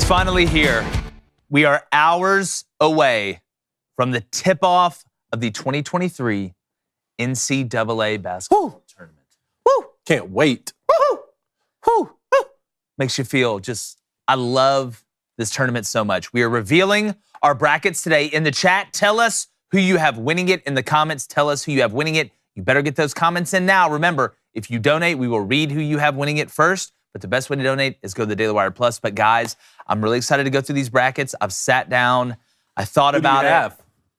Finally here. We are hours away from the tip-off of the 2023 NCAA basketball tournament. Woo! Can't wait. Woo! Woo! Woo! Makes you feel just, I love this tournament so much. We are revealing our brackets today. In the chat, tell us who you have winning it. In the comments, tell us who you have winning it. You better get those comments in now. Remember, if you donate, we will read who you have winning it first. But the best way to donate is go to the Daily Wire Plus. But guys, I'm really excited to go through these brackets. I've sat down. I thought about it.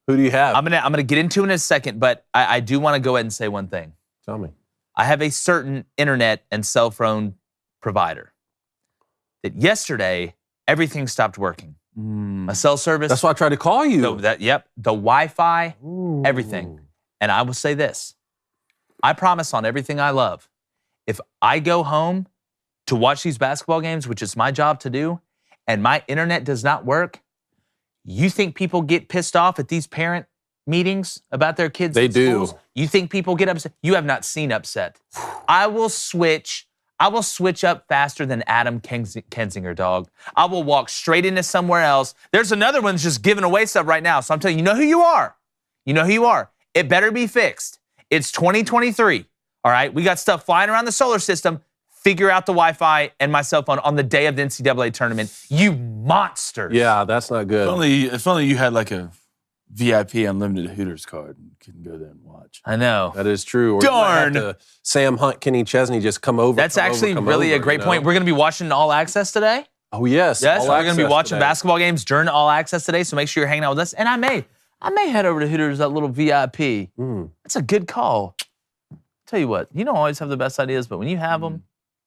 Who do you have? I'm gonna get into it in a second, but I do want to go ahead and say one thing. Tell me. I have a certain internet and cell phone provider that yesterday everything stopped working. My cell service. That's why I tried to call you. The Wi-Fi, everything. And I will say this. I promise on everything I love, if I go home to watch these basketball games, which is my job to do, and my internet does not work, you think people get pissed off at these parent meetings about their kids? They do. Schools? You think people get upset? You have not seen upset. I will switch up faster than Adam Kensinger, dog. I will walk straight into somewhere else. There's another one that's just giving away stuff right now. So I'm telling you, you know who you are. You know who you are. It better be fixed. It's 2023, all right? We got stuff flying around the solar system. Figure out the Wi-Fi and my cell phone on the day of the NCAA tournament. You monsters. Yeah, that's not good. If only you had like a VIP unlimited Hooters card and couldn't go there and watch. I know. That is true. Or Darn. you might have to Sam Hunt, Kenny Chesney just come over. That's actually really a great point. We're going to be watching All Access today. Oh, yes. Yes, we're going to be watching basketball games during All Access today, so make sure you're hanging out with us. And I may head over to Hooters, that little VIP. That's a good call. Tell you what, you don't always have the best ideas, but when you have them,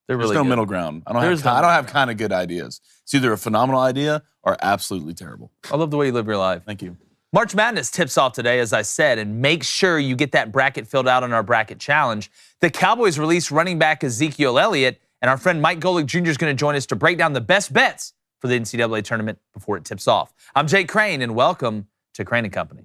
they're really There's no good. middle ground. I don't have kind of good ideas. It's either a phenomenal idea or absolutely terrible. I love the way you live your life. Thank you. March Madness tips off today, as I said, and make sure you get that bracket filled out on our bracket challenge. The Cowboys released running back Ezekiel Elliott, and our friend Mike Golic Jr. is going to join us to break down the best bets for the NCAA tournament before it tips off. I'm Jake Crane, and welcome to Crane & Company.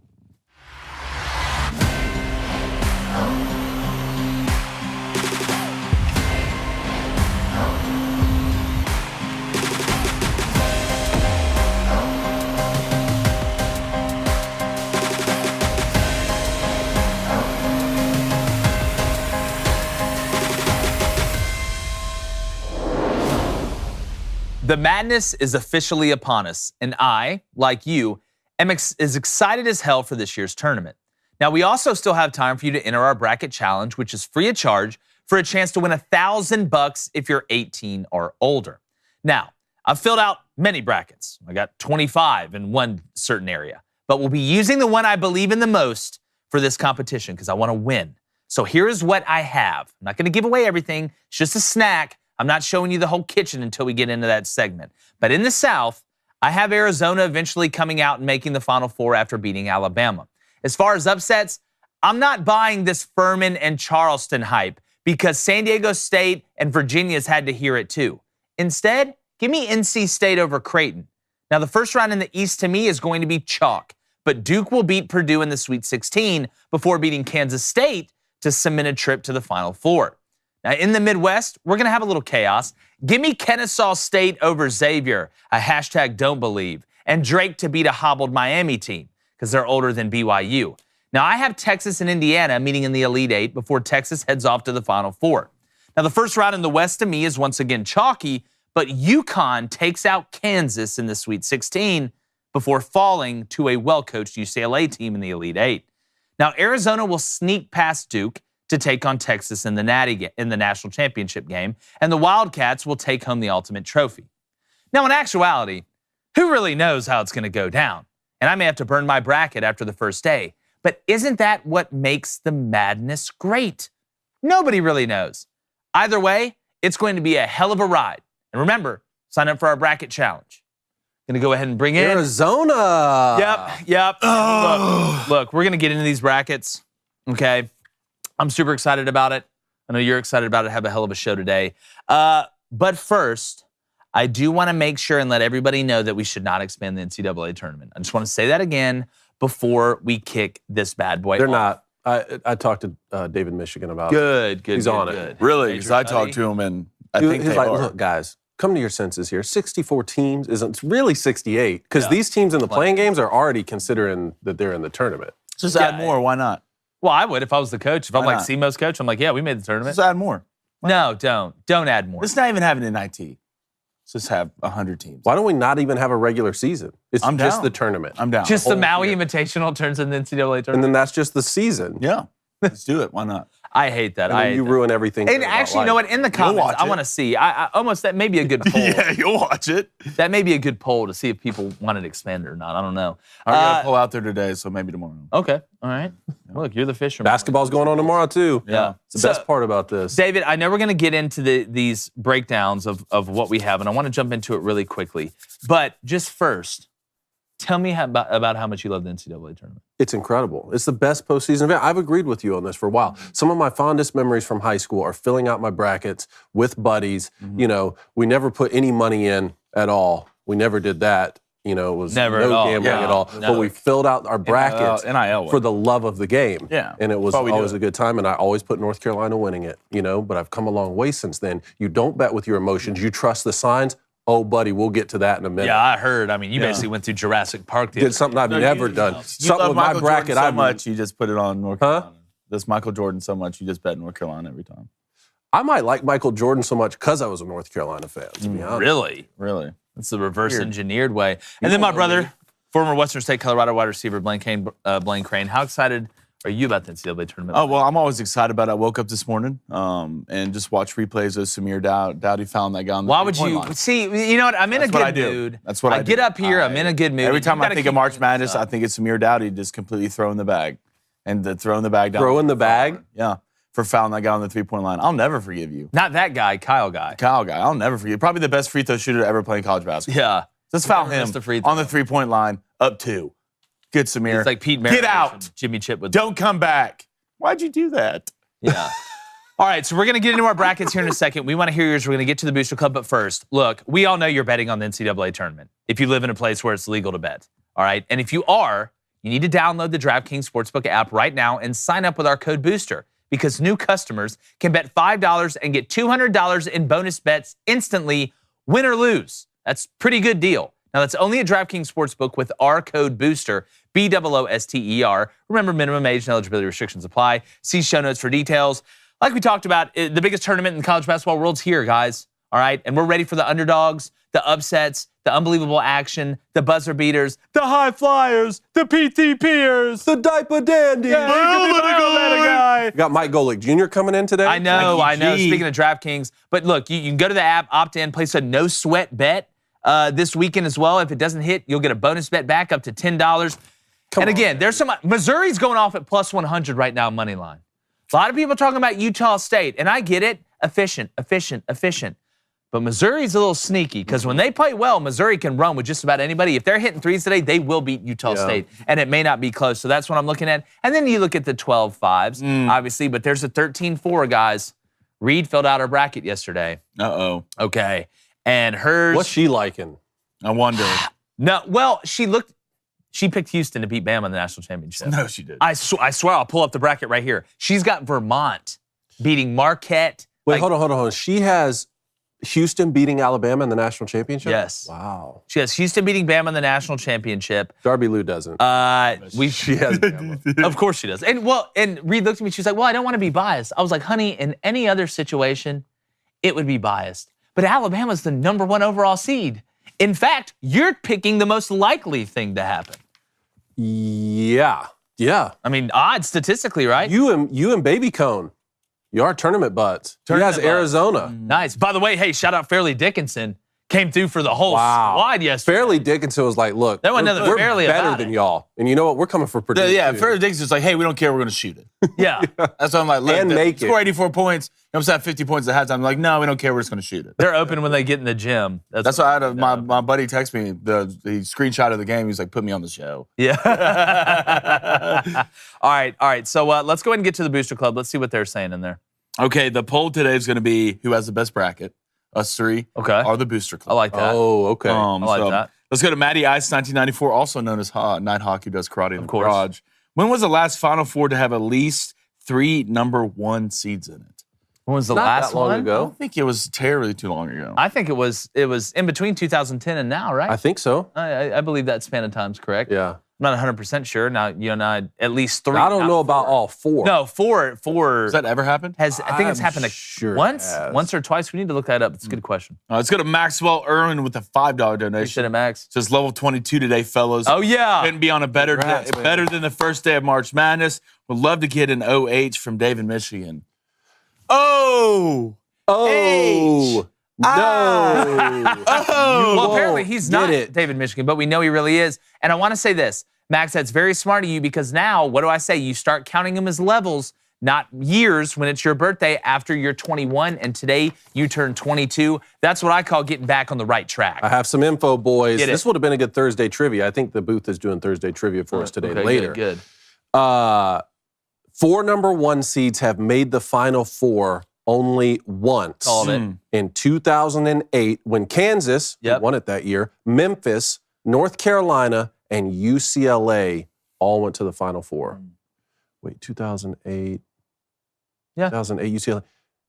The madness is officially upon us, and I, like you, am as excited as hell for this year's tournament. Now, we also still have time for you to enter our bracket challenge, which is free of charge, for a chance to win $1,000 if you're 18 or older. Now, I've filled out many brackets. I got 25 in one certain area, but we'll be using the one I believe in the most for this competition because I want to win. So here is what I have. I'm not going to give away everything. It's just a snack. I'm not showing you the whole kitchen until we get into that segment. But in the South, I have Arizona eventually coming out and making the Final Four after beating Alabama. As far as upsets, I'm not buying this Furman and Charleston hype because San Diego State and Virginia's had to hear it too. Instead, give me NC State over Creighton. Now, the first round in the East to me is going to be chalk, but Duke will beat Purdue in the Sweet 16 before beating Kansas State to cement a trip to the Final Four. Now, in the Midwest, we're going to have a little chaos. Give me Kennesaw State over Xavier, a hashtag don't believe, and Drake to beat a hobbled Miami team because they're older than BYU. Now, I have Texas and Indiana meeting in the Elite Eight before Texas heads off to the Final Four. Now, the first round in the West to me is once again chalky, but UConn takes out Kansas in the Sweet 16 before falling to a well-coached UCLA team in the Elite Eight. Now, Arizona will sneak past Duke to take on Texas in the national championship game, and the Wildcats will take home the ultimate trophy. Now, in actuality, who really knows how it's going to go down? And I may have to burn my bracket after the first day, but isn't that what makes the madness great? Nobody really knows. Either way, it's going to be a hell of a ride. And remember, sign up for our bracket challenge. Going to go ahead and bring in Arizona. Yep. Look, we're going to get into these brackets, okay? I'm super excited about it. I know you're excited about it. Have a hell of a show today. But first, I do want to make sure and let everybody know that we should not expand the NCAA tournament. I just want to say that again before we kick this bad boy They're off. not. I talked to David Michigan about Good. He's good, on good. it. Really? Because I talked to him and I think he's they like, are. look, guys, come to your senses here. 64 teams isn't really 68 because these teams in the playing games are already considering that they're in the tournament. Just add more. Why not? Well, I would if I was the coach. If I'm Why like not? SEMO's coach, I'm like, yeah, we made the tournament. Just add more. No, don't add more. Let's not even have it in IT. Let's just have 100 teams. Why don't we not even have a regular season? It's I'm just down. the tournament. I'm down. Just the whole Maui year. Invitational turns into the NCAA tournament. And then that's just the season. Yeah. Let's do it. Why not? I hate that. And then you ruin everything. And actually, you know what? In the comments, watch I it. want to see. I almost that may be a good poll. Yeah, you'll watch it. That may be a good poll to see if people want it expanded or not. I don't know. I got to pull out there today, so maybe tomorrow. Okay. All right. Look, you're the fisherman. Basketball's going on tomorrow, too. Yeah. It's the best part about this. David, I know we're going to get into these breakdowns of what we have, and I want to jump into it really quickly. But just first, tell me about how much you love the NCAA tournament. It's incredible. It's the best postseason event. I've agreed with you on this for a while. Some of my fondest memories from high school are filling out my brackets with buddies. You know, we never put any money in at all. We never did that. You know, it was Never no at all. gambling at all. But we filled out our brackets NIL for the love of the game. Yeah. And it was That's why we do always it. a good time. And I always put North Carolina winning it, you know, but I've come a long way since then. You don't bet with your emotions. You trust the signs. Oh, buddy, we'll get to that in a minute. Yeah, I heard. I mean, you basically went through Jurassic Park. Did something I've never done. You Something love with my Michael bracket Jordan so I've much, you just put it on North Huh? Carolina. This Michael Jordan so much, you just bet North Carolina every time. I might like Michael Jordan so much because I was a North Carolina fan, to be honest. Really? Really? That's the reverse engineered way. And then my brother, former Western State Colorado wide receiver Blaine Crane. How excited are you about the NCAA tournament? Oh, well, I'm always excited about it. I woke up this morning and just watched replays of Samir Dowdy found that guy on the Why would three-point you line. see? You know what? I'm in That's a what I good do. mood. That's what I get do. up here. I'm in a good mood. Every time You I gotta think of keep March doing Madness, stuff. I think it's Samir Dowdy just completely throwing the bag and throwing the bag down. Throwing the bag? Yeah, for fouling that guy on the three-point line. I'll never forgive you. Not that guy, Kyle guy. Kyle guy, I'll never forgive you. Probably the best free throw shooter to ever play in college basketball. Yeah. Just foul Never him missed a free throw. on the three-point line, up two. Good, Samir. It's like Pete Maravich Get out. and Jimmy Chitwood. Don't come back. Why'd you do that? Yeah. All right, so we're going to get into our brackets here in a second. We want to hear yours. We're going to get to the Booster Club, but first, look, we all know you're betting on the NCAA tournament if you live in a place where it's legal to bet, all right? And if you are, you need to download the DraftKings Sportsbook app right now and sign up with our code BOOSTER because new customers can bet $5 and get $200 in bonus bets instantly, win or lose. That's a pretty good deal. Now, that's only at DraftKings Sportsbook with our code BOOSTER, BOOSTER. Remember, minimum age and eligibility restrictions apply. See show notes for details. Like we talked about, the biggest tournament in the college basketball world's here, guys. All right? And we're ready for the underdogs, the upsets, the unbelievable action, the buzzer beaters, the high flyers, the PTPers. The diaper dandy. Yeah, guy. We got Mike Golic Jr. coming in today. I know. Mikey G. Speaking of DraftKings, but look, you can go to the app, opt in, place a no sweat bet this weekend as well. If it doesn't hit, you'll get a bonus bet back up to $10. And again, there's some Missouri's going off at plus 100 right now, money line. A lot of people talking about Utah State, and I get it, efficient. But Missouri's a little sneaky because when they play well, Missouri can run with just about anybody. If they're hitting threes today, they will beat Utah State, and it may not be close. So that's what I'm looking at. And then you look at the 12-5s, obviously, but there's a 13-4, guys. Reed filled out her bracket yesterday. Uh-oh. Okay. And hers. What's she liking? I wonder. No, well, she picked Houston to beat Bama in the national championship. No, she did. I swear, I'll pull up the bracket right here. She's got Vermont beating Marquette. Wait, hold on. She has Houston beating Alabama in the national championship? Yes. Wow. She has Houston beating Bama in the national championship. Darby Lou doesn't. She has Bama. Of course she does. And Reed looked at me, she was like, well, I don't want to be biased. I was like, honey, in any other situation, it would be biased. But Alabama's the number 1 overall seed. In fact, you're picking the most likely thing to happen. Yeah. I mean, odds statistically, right? You and Baby Cone. You are tournament butts. He has Arizona. Nice. By the way, hey, shout out Fairleigh Dickinson. Came through for the whole squad yesterday. Fairleigh Dickinson was like, look, There wasn't nothing we're fairly better about than it. y'all. And you know what? We're coming for Purdue. Yeah, too. Fairleigh Dickinson's like, hey, we don't care, we're going to shoot it. Yeah. That's why I'm like, look, And make it. score 84 points. I'm saying 50 points at halftime. I'm like, no, we don't care, we're just going to shoot it. They're open when they get in the gym. That's why I had my buddy text me the screenshot of the game. He's like, put me on the show. Yeah. All right. So let's go ahead and get to the Booster Club. Let's see what they're saying in there. Okay, the poll today is going to be who has the best bracket. Us three are the Booster Club. I like that. Oh, okay. I like that. Let's go to Matty Ice, 1994, also known as Nighthawk, who does karate in the course. garage. When was the last Final Four to have at least 3 number 1 seeds in it? When was the Not last that long one? I ago. don't think it was terribly too long ago. I think it was in between 2010 and now, right? I think so. I believe that span of time's correct. Yeah. I'm not 100% sure. Now, you and I, at least 3. I don't not know about 4. all 4. No, 4. Has that ever happened? I think it's I'm happened sure it once has. or twice. We need to look that up. It's a good question. Let's go to Maxwell Irwin with a $5 You donation. said it, Max. Says level 22 today, fellows. Oh, yeah. Couldn't be on a better Congrats, day, man. better than the first day of March Madness. Would love to get an OH from David, Michigan. Oh! Oh, no. Well, apparently he's not it. David Michigan, but we know he really is. And I want to say this, Max, that's very smart of you because now, what do I say? You start counting them as levels, not years when it's your birthday after you're 21, and today you turn 22. That's what I call getting back on the right track. I have some info, boys. Get it. This would have been a good Thursday trivia. I think the booth is doing Thursday trivia for us today Okay, later. Good. 4 number 1 seeds have made the Final Four only once. Called it. In 2008, when Kansas who Yep. won it that year, Memphis, North Carolina, and UCLA all went to the Final Four. Wait, 2008? Yeah. 2008 UCLA.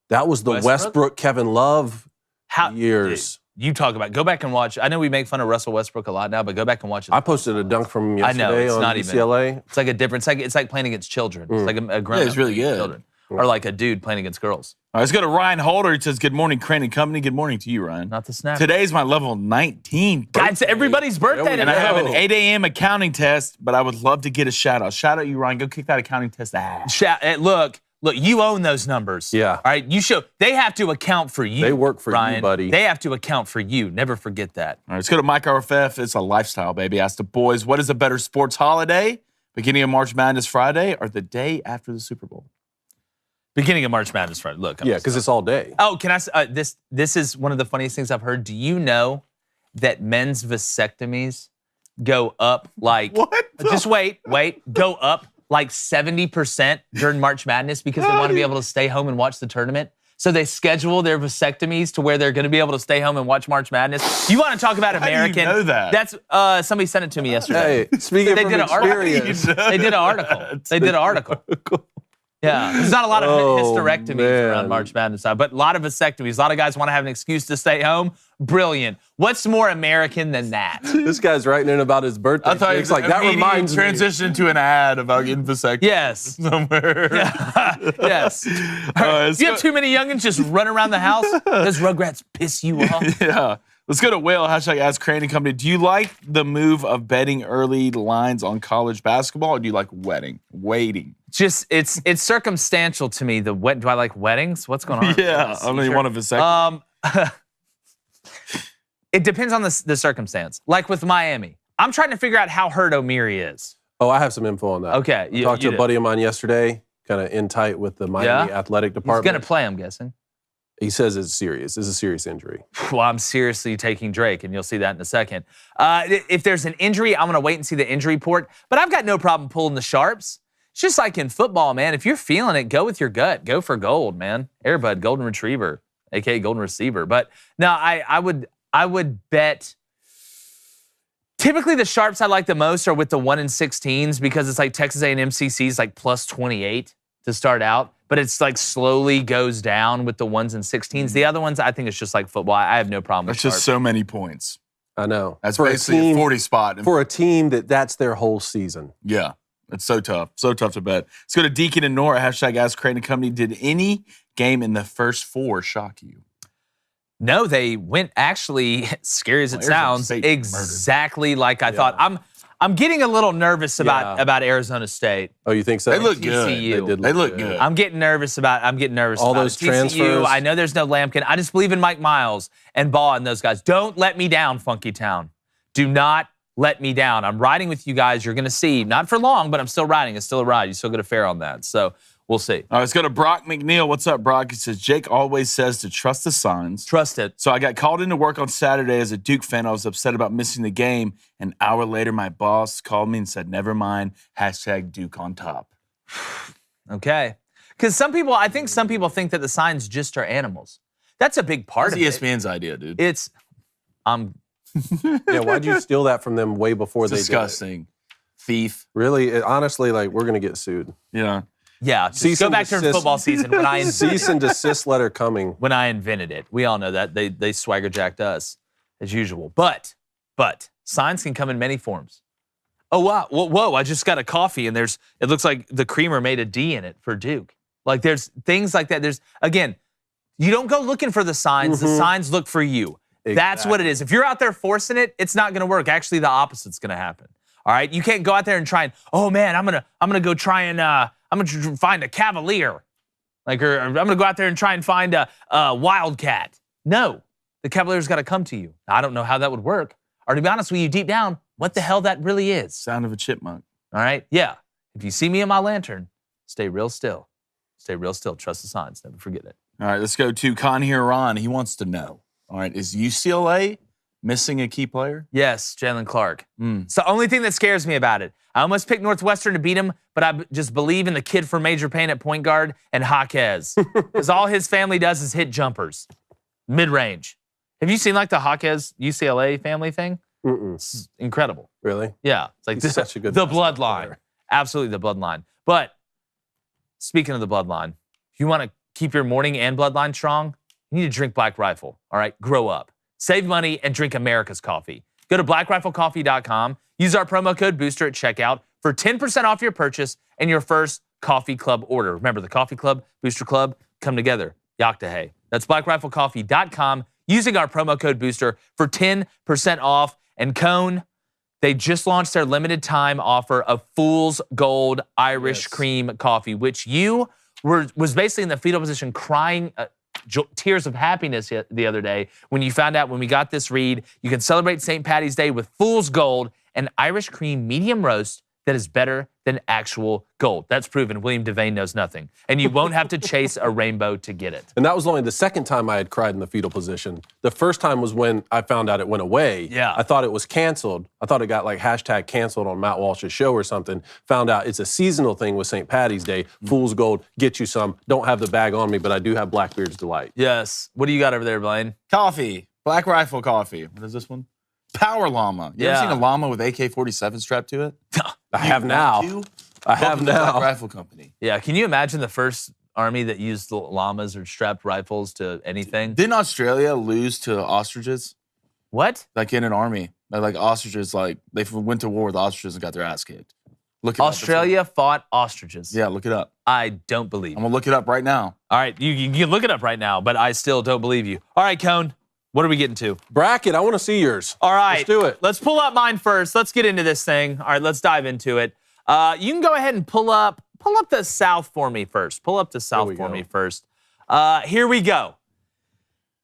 That was the Westbrook? Westbrook Kevin Love How years. You talk about, go back and watch. I know we make fun of Russell Westbrook a lot now, but go back and watch it. I posted a dunk from him I know, yesterday it's on not even- UCLA. It's like a different, it's like playing against children. It's like a grown Yeah, he's really playing against good. children. Or like a dude playing against girls. All right, let's go to Ryan Holder. He says, good morning, Crane and Company. Good morning to you, Ryan. Not the snap. Today's my level 19 God, it's everybody's birthday There we And I today. have an go. 8 a.m. accounting test, but I would love to get a shout out. Shout out you, Ryan. Go kick that accounting test ass. Look, you own those numbers. Yeah. All right, they have to account for you. They work for you, Ryan. buddy. They have to account for you. Never forget that. All right, let's go to Mike RFF. It's a lifestyle, baby. Ask the boys, what is a better sports holiday? Beginning of March Madness Friday or the day after the Super Bowl? Beginning of March Madness Friday. Look. Yeah, because it's all day. Oh, can I? This is one of the funniest things I've heard. Do you know that men's vasectomies go up like? What? Just wait. Go up like 70% during March Madness because they want to be able to stay home and watch the tournament. So they schedule their vasectomies to where they're going to be able to stay home and watch March Madness. You want to talk about How do you American? know that? That's somebody sent it to me yesterday. Hey, speaking They from did an article. experience. They did an article. They did an article. Yeah, there's not a lot of Oh, hysterectomies man. around March Madness, but a lot of vasectomies. A lot of guys want to have an excuse to stay home. Brilliant. What's more American than that? This guy's writing in about his birthday. I thought It's like that reminds me. transition to an ad about getting vasectomy Yes. somewhere. Yes. let's You have go- too many youngins just run around the house? Does Rugrats piss you off? Yeah. Let's go to Whale. Hashtag Ask Crane and Company. Do you like the move of betting early lines on college basketball, or do you like waiting? It's circumstantial to me. Do I like weddings? What's going on? Yeah. I don't even want to vasectomy. It depends on the circumstance. Like with Miami, I'm trying to figure out how hurt O'Meary is. Oh, I have some info on that. Okay, I talked to you a do. buddy of mine yesterday, kind of in tight with the Miami athletic He's department. going to play, I'm guessing. He says it's serious. It's a serious injury. Well, I'm seriously taking Drake, and you'll see that in a second. If there's an injury, I'm going to wait and see the injury report. But I've got no problem pulling the sharps. It's just like in football, man. If you're feeling it, go with your gut. Go for gold, man. Airbud, golden retriever, a.k.a. golden receiver. But no, I would bet. Typically, the sharps I like the most are with the 1 and 16s because it's like Texas A&M CC's like plus 28 to start out. But it's like slowly goes down with the 1s and 16s. The other ones, I think it's just like football. I have no problem with That's just sharps. so many points. I know. That's For a basically team- a 40 spot. For a team that's their whole season. Yeah. It's so tough. So tough to bet. Let's go to Deacon and Nora. Hashtag Ask Crane and Company. Did any game in the first 4 shock you? No, they went actually, scary as it Arizona sounds, State exactly like I thought. I'm getting a little nervous about Arizona State. Oh, you think so? They look TCU. good. They look good. I'm getting nervous about All about those it. TCU, transfers. I know there's no Lampkin. I just believe in Mike Miles and Ball and those guys. Don't let me down, Funky Town. Do not let me down. I'm riding with you guys. You're going to see. Not for long, but I'm still riding. It's still a ride. You still get a fare on that. So we'll see. All right, let's go to Brock McNeil. What's up, Brock? He says, Jake always says to trust the signs. Trust it. So I got called into work on Saturday as a Duke fan. I was upset about missing the game. An hour later, my boss called me and said, never mind, hashtag Duke on top. Okay. Because I think some people think that the signs just are animals. That's a big part That's of it. ESPN's idea, dude. It's, Yeah, why'd you steal that from them way before It's they disgusting. Thief. did it? Really? Honestly, like, we're going to get sued. Yeah. Yeah, just Cease go and back to desist. football season when I Cease and desist letter coming. when I invented it. We all know that. They swagger jacked us as usual. But signs can come in many forms. Oh, wow. Whoa, I just got a coffee and it looks like the creamer made a D in it for Duke. Like there's things like that. Again, you don't go looking for the signs. The signs look for you. Exactly. That's what it is. If you're out there forcing it, it's not going to work. Actually, the opposite's going to happen. All right? You can't go out there and try and, oh man, I'm going to go try and I'm going to find a Cavalier. Or I'm going to go out there and try and find a Wildcat. No. The Cavalier's got to come to you. I don't know how that would work. Or to be honest with you, deep down, what the hell that really is. Sound of a chipmunk. All right? Yeah. If you see me in my lantern, stay real still. Stay real still. Trust the signs. Never forget it. All right, let's go to Conhiran. He wants to know. All right, is UCLA missing a key player? Yes, Jalen Clark. It's the only thing that scares me about it. I almost picked Northwestern to beat him, but I just believe in the kid from Major Payne at point guard and Jaquez. Because all his family does is hit jumpers. Mid-range. Have you seen like the Jaquez UCLA family thing? It's incredible. Really? Yeah. It's like He's such a good the basketball bloodline. player. Absolutely the bloodline. But speaking of the bloodline, if you want to keep your morning and bloodline strong, you need to drink Black Rifle. All right? Grow up. Save money and drink America's coffee. Go to blackriflecoffee.com. Use our promo code BOOSTER at checkout for 10% off your purchase and your first coffee club order. Remember, the coffee club, booster club, come together. Yaktahay. That's blackriflecoffee.com. Using our promo code BOOSTER for 10% off. And Cone, they just launched their limited time offer of Fool's Gold Irish Cream Coffee, which you was basically in the fetal position crying tears of happiness the other day when you found out when we got this read. You can celebrate St. Paddy's Day with Fool's Gold, an Irish cream medium roast that is better than actual gold. That's proven. William Devane knows nothing. And you won't have to chase a rainbow to get it. And that was only the second time I had cried in the fetal position. The first time was when I found out it went away. Yeah. I thought it was canceled. I thought it got like hashtag canceled on Matt Walsh's show or something. Found out it's a seasonal thing with St. Paddy's Day. Fool's Gold, get you some. Don't have the bag on me, but I do have Blackbeard's Delight. Yes. What do you got over there, Blaine? Coffee. Black Rifle coffee. What is this one? Power llama. You ever seen a llama with AK-47 strapped to it? I have now. I have now. Black Rifle Company. Yeah, can you imagine the first army that used llamas or strapped rifles to anything? Didn't Australia lose to ostriches? What? Like in an army. Like ostriches, like they went to war with ostriches and got their ass kicked. Look it up. Australia fought ostriches. Yeah, look it up. I don't believe I'm you. going to look it up right now. All right, you can look it up right now, but I still don't believe you. All right, Cone, what are we getting to? Bracket, I want to see yours. All right. Let's do it. Let's pull up mine first. Let's get into this thing. All right, let's dive into it. You can go ahead and pull up the South for me first. Pull up the South for me first. Here we go.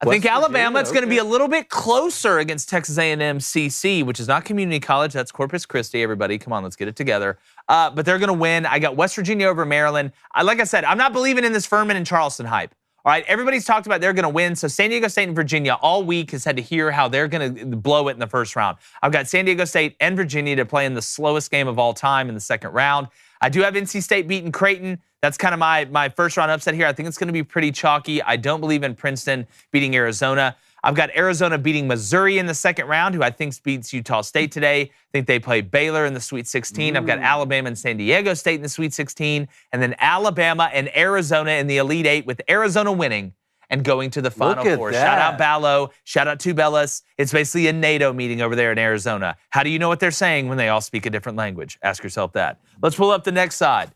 I think Alabama, it's going to be a little bit closer against Texas A&M CC, which is not community college. That's Corpus Christi, everybody. Come on, let's get it together. But they're going to win. I got West Virginia over Maryland. Like I said, I'm not believing in this Furman and Charleston hype. All right, everybody's talked about they're going to win. So San Diego State and Virginia all week has had to hear how they're going to blow it in the first round. I've got San Diego State and Virginia to play in the slowest game of all time in the second round. I do have NC State beating Creighton. That's kind of my first round upset here. I think it's going to be pretty chalky. I don't believe in Princeton beating Arizona. I've got Arizona beating Missouri in the second round, who I think beats Utah State today. I think they play Baylor in the Sweet 16. I've got Alabama and San Diego State in the Sweet 16. And then Alabama and Arizona in the Elite Eight, with Arizona winning and going to the Final Four. Shout out Ballo. Shout out Tubelis. It's basically a NATO meeting over there in Arizona. How do you know what they're saying when they all speak a different language? Ask yourself that. Let's pull up the next side.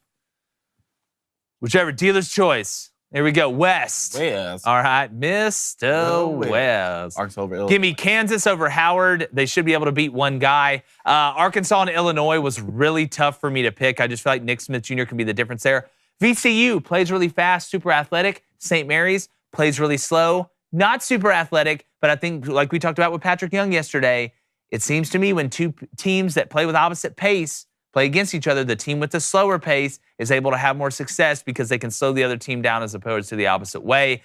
Whichever, dealer's choice. Here we go, West. West. All right, Mr. West. Arkansas over Illinois. Give me Kansas over Howard. They should be able to beat one guy. Arkansas and Illinois was really tough for me to pick. I just feel like Nick Smith Jr. can be the difference there. VCU plays really fast, super athletic. St. Mary's plays really slow, not super athletic, but I think, like we talked about with Patrick Young yesterday, it seems to me when two teams that play with opposite pace play against each other, the team with the slower pace is able to have more success because they can slow the other team down as opposed to the opposite way.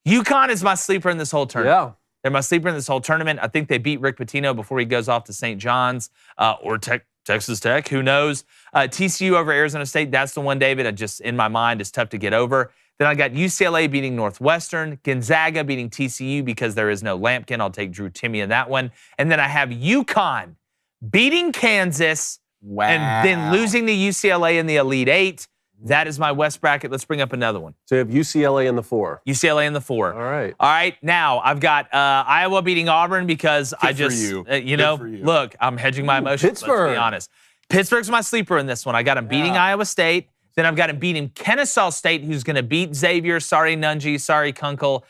UConn is my sleeper in this whole tournament. Yeah. They're my sleeper in this whole tournament. I think they beat Rick Pitino before he goes off to St. John's or Texas Tech. Who knows? TCU over Arizona State. That's the one, David, I just, in my mind, is tough to get over. Then I got UCLA beating Northwestern, Gonzaga beating TCU because there is no Lampkin. I'll take Drew Timme in that one. And then I have UConn beating Kansas and then losing to UCLA in the Elite Eight. That is my West bracket. Let's bring up another one. So you have UCLA in the 4. UCLA in the 4. All right. All right. Now I've got Iowa beating Auburn because I just, look, I'm hedging my emotions. Pittsburgh. Let's be honest. Pittsburgh's my sleeper in this one. I got him beating Iowa State. Then I've got him beating Kennesaw State, who's going to beat Xavier. Sorry, Nunji. Sorry, Kunkel,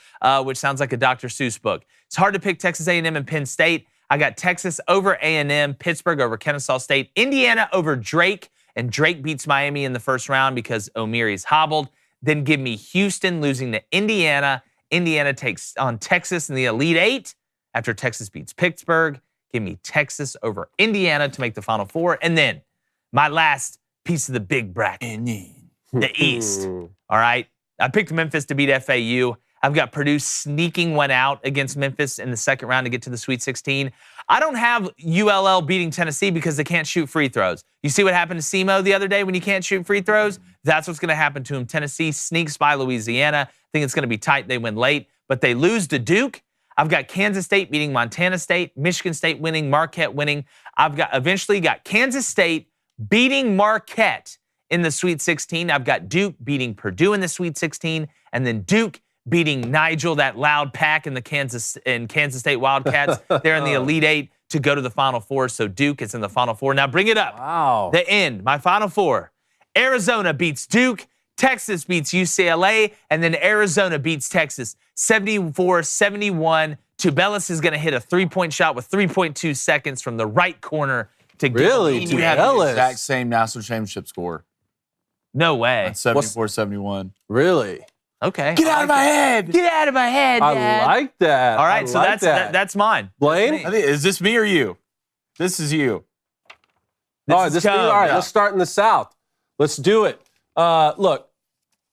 which sounds like a Dr. Seuss book. It's hard to pick Texas A&M and Penn State. I got Texas over A&M, Pittsburgh over Kennesaw State, Indiana over Drake, and Drake beats Miami in the first round because O'Meary's hobbled. Then give me Houston losing to Indiana. Indiana takes on Texas in the Elite Eight after Texas beats Pittsburgh. Give me Texas over Indiana to make the Final Four. And then my last piece of the big bracket, the East. All right. I picked Memphis to beat FAU. I've got Purdue sneaking one out against Memphis in the second round to get to the Sweet 16. I don't have ULL beating Tennessee because they can't shoot free throws. You see what happened to SEMO the other day when you can't shoot free throws? That's what's going to happen to him. Tennessee sneaks by Louisiana. I think it's going to be tight. They win late, but they lose to Duke. I've got Kansas State beating Montana State, Michigan State winning, Marquette winning. I've got eventually got Kansas State beating Marquette in the Sweet 16. I've got Duke beating Purdue in the Sweet 16, and then Duke beating Nigel, that loud pack in the Kansas State Wildcats. They're in the Elite Eight to go to the Final Four, so Duke is in the Final Four. Now bring it up. Wow. The end, my Final Four. Arizona beats Duke, Texas beats UCLA, and then Arizona beats Texas 74-71. Tubelis is going to hit a three-point shot with 3.2 seconds from the right corner to get Really? We have the exact same national championship score. No way. 74-71. Really? Okay. Get out of my head. Get out of my head, Dad. I like that. All right, so like that's mine. Blaine? I think, is this me or you? This is you. All right, let's start in the South. Let's do it. Look,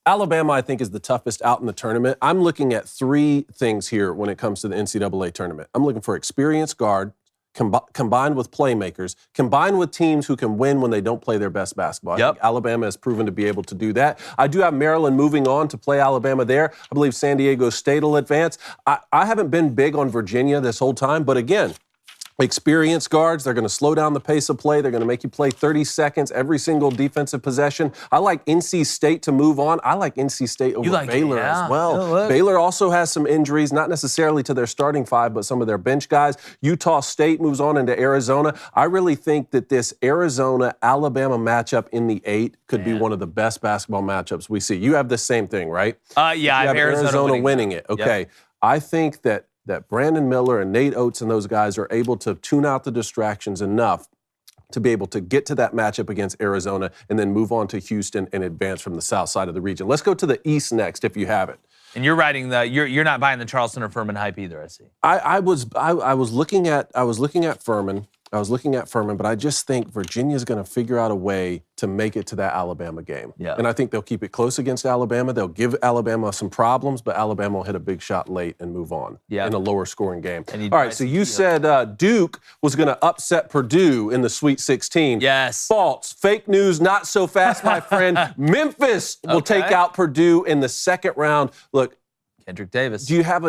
Alabama, I think, is the toughest out in the tournament. I'm looking at 3 things here when it comes to the NCAA tournament. I'm looking for experienced guard, combined with playmakers, combined with teams who can win when they don't play their best basketball. I think Alabama has proven to be able to do that. I do have Maryland moving on to play Alabama there. I believe San Diego State will advance. I haven't been big on Virginia this whole time, but again, experienced guards, they're going to slow down the pace of play. They're going to make you play 30 seconds every single defensive possession. I like NC State to move on. I like NC State over Baylor as well. Baylor also has some injuries, not necessarily to their starting 5, but some of their bench guys. Utah State moves on into Arizona. I really think that this Arizona-Alabama matchup in the 8 could be one of the best basketball matchups we see. You have the same thing, right? I have Arizona winning it. Okay. Yep. I think that Brandon Miller and Nate Oates and those guys are able to tune out the distractions enough to be able to get to that matchup against Arizona and then move on to Houston and advance from the south side of the region. Let's go to the East next, if you have it. And you're writing you're not buying the Charleston or Furman hype either, I see. I was looking at Furman. But I just think Virginia's going to figure out a way to make it to that Alabama game. Yeah. And I think they'll keep it close against Alabama. They'll give Alabama some problems, but Alabama will hit a big shot late and move on in a lower scoring game. All right, so you said Duke was going to upset Purdue in the Sweet 16. Yes. False. Fake news, not so fast, my friend. Memphis will take out Purdue in the second round. Look, Kendrick Davis. Do you have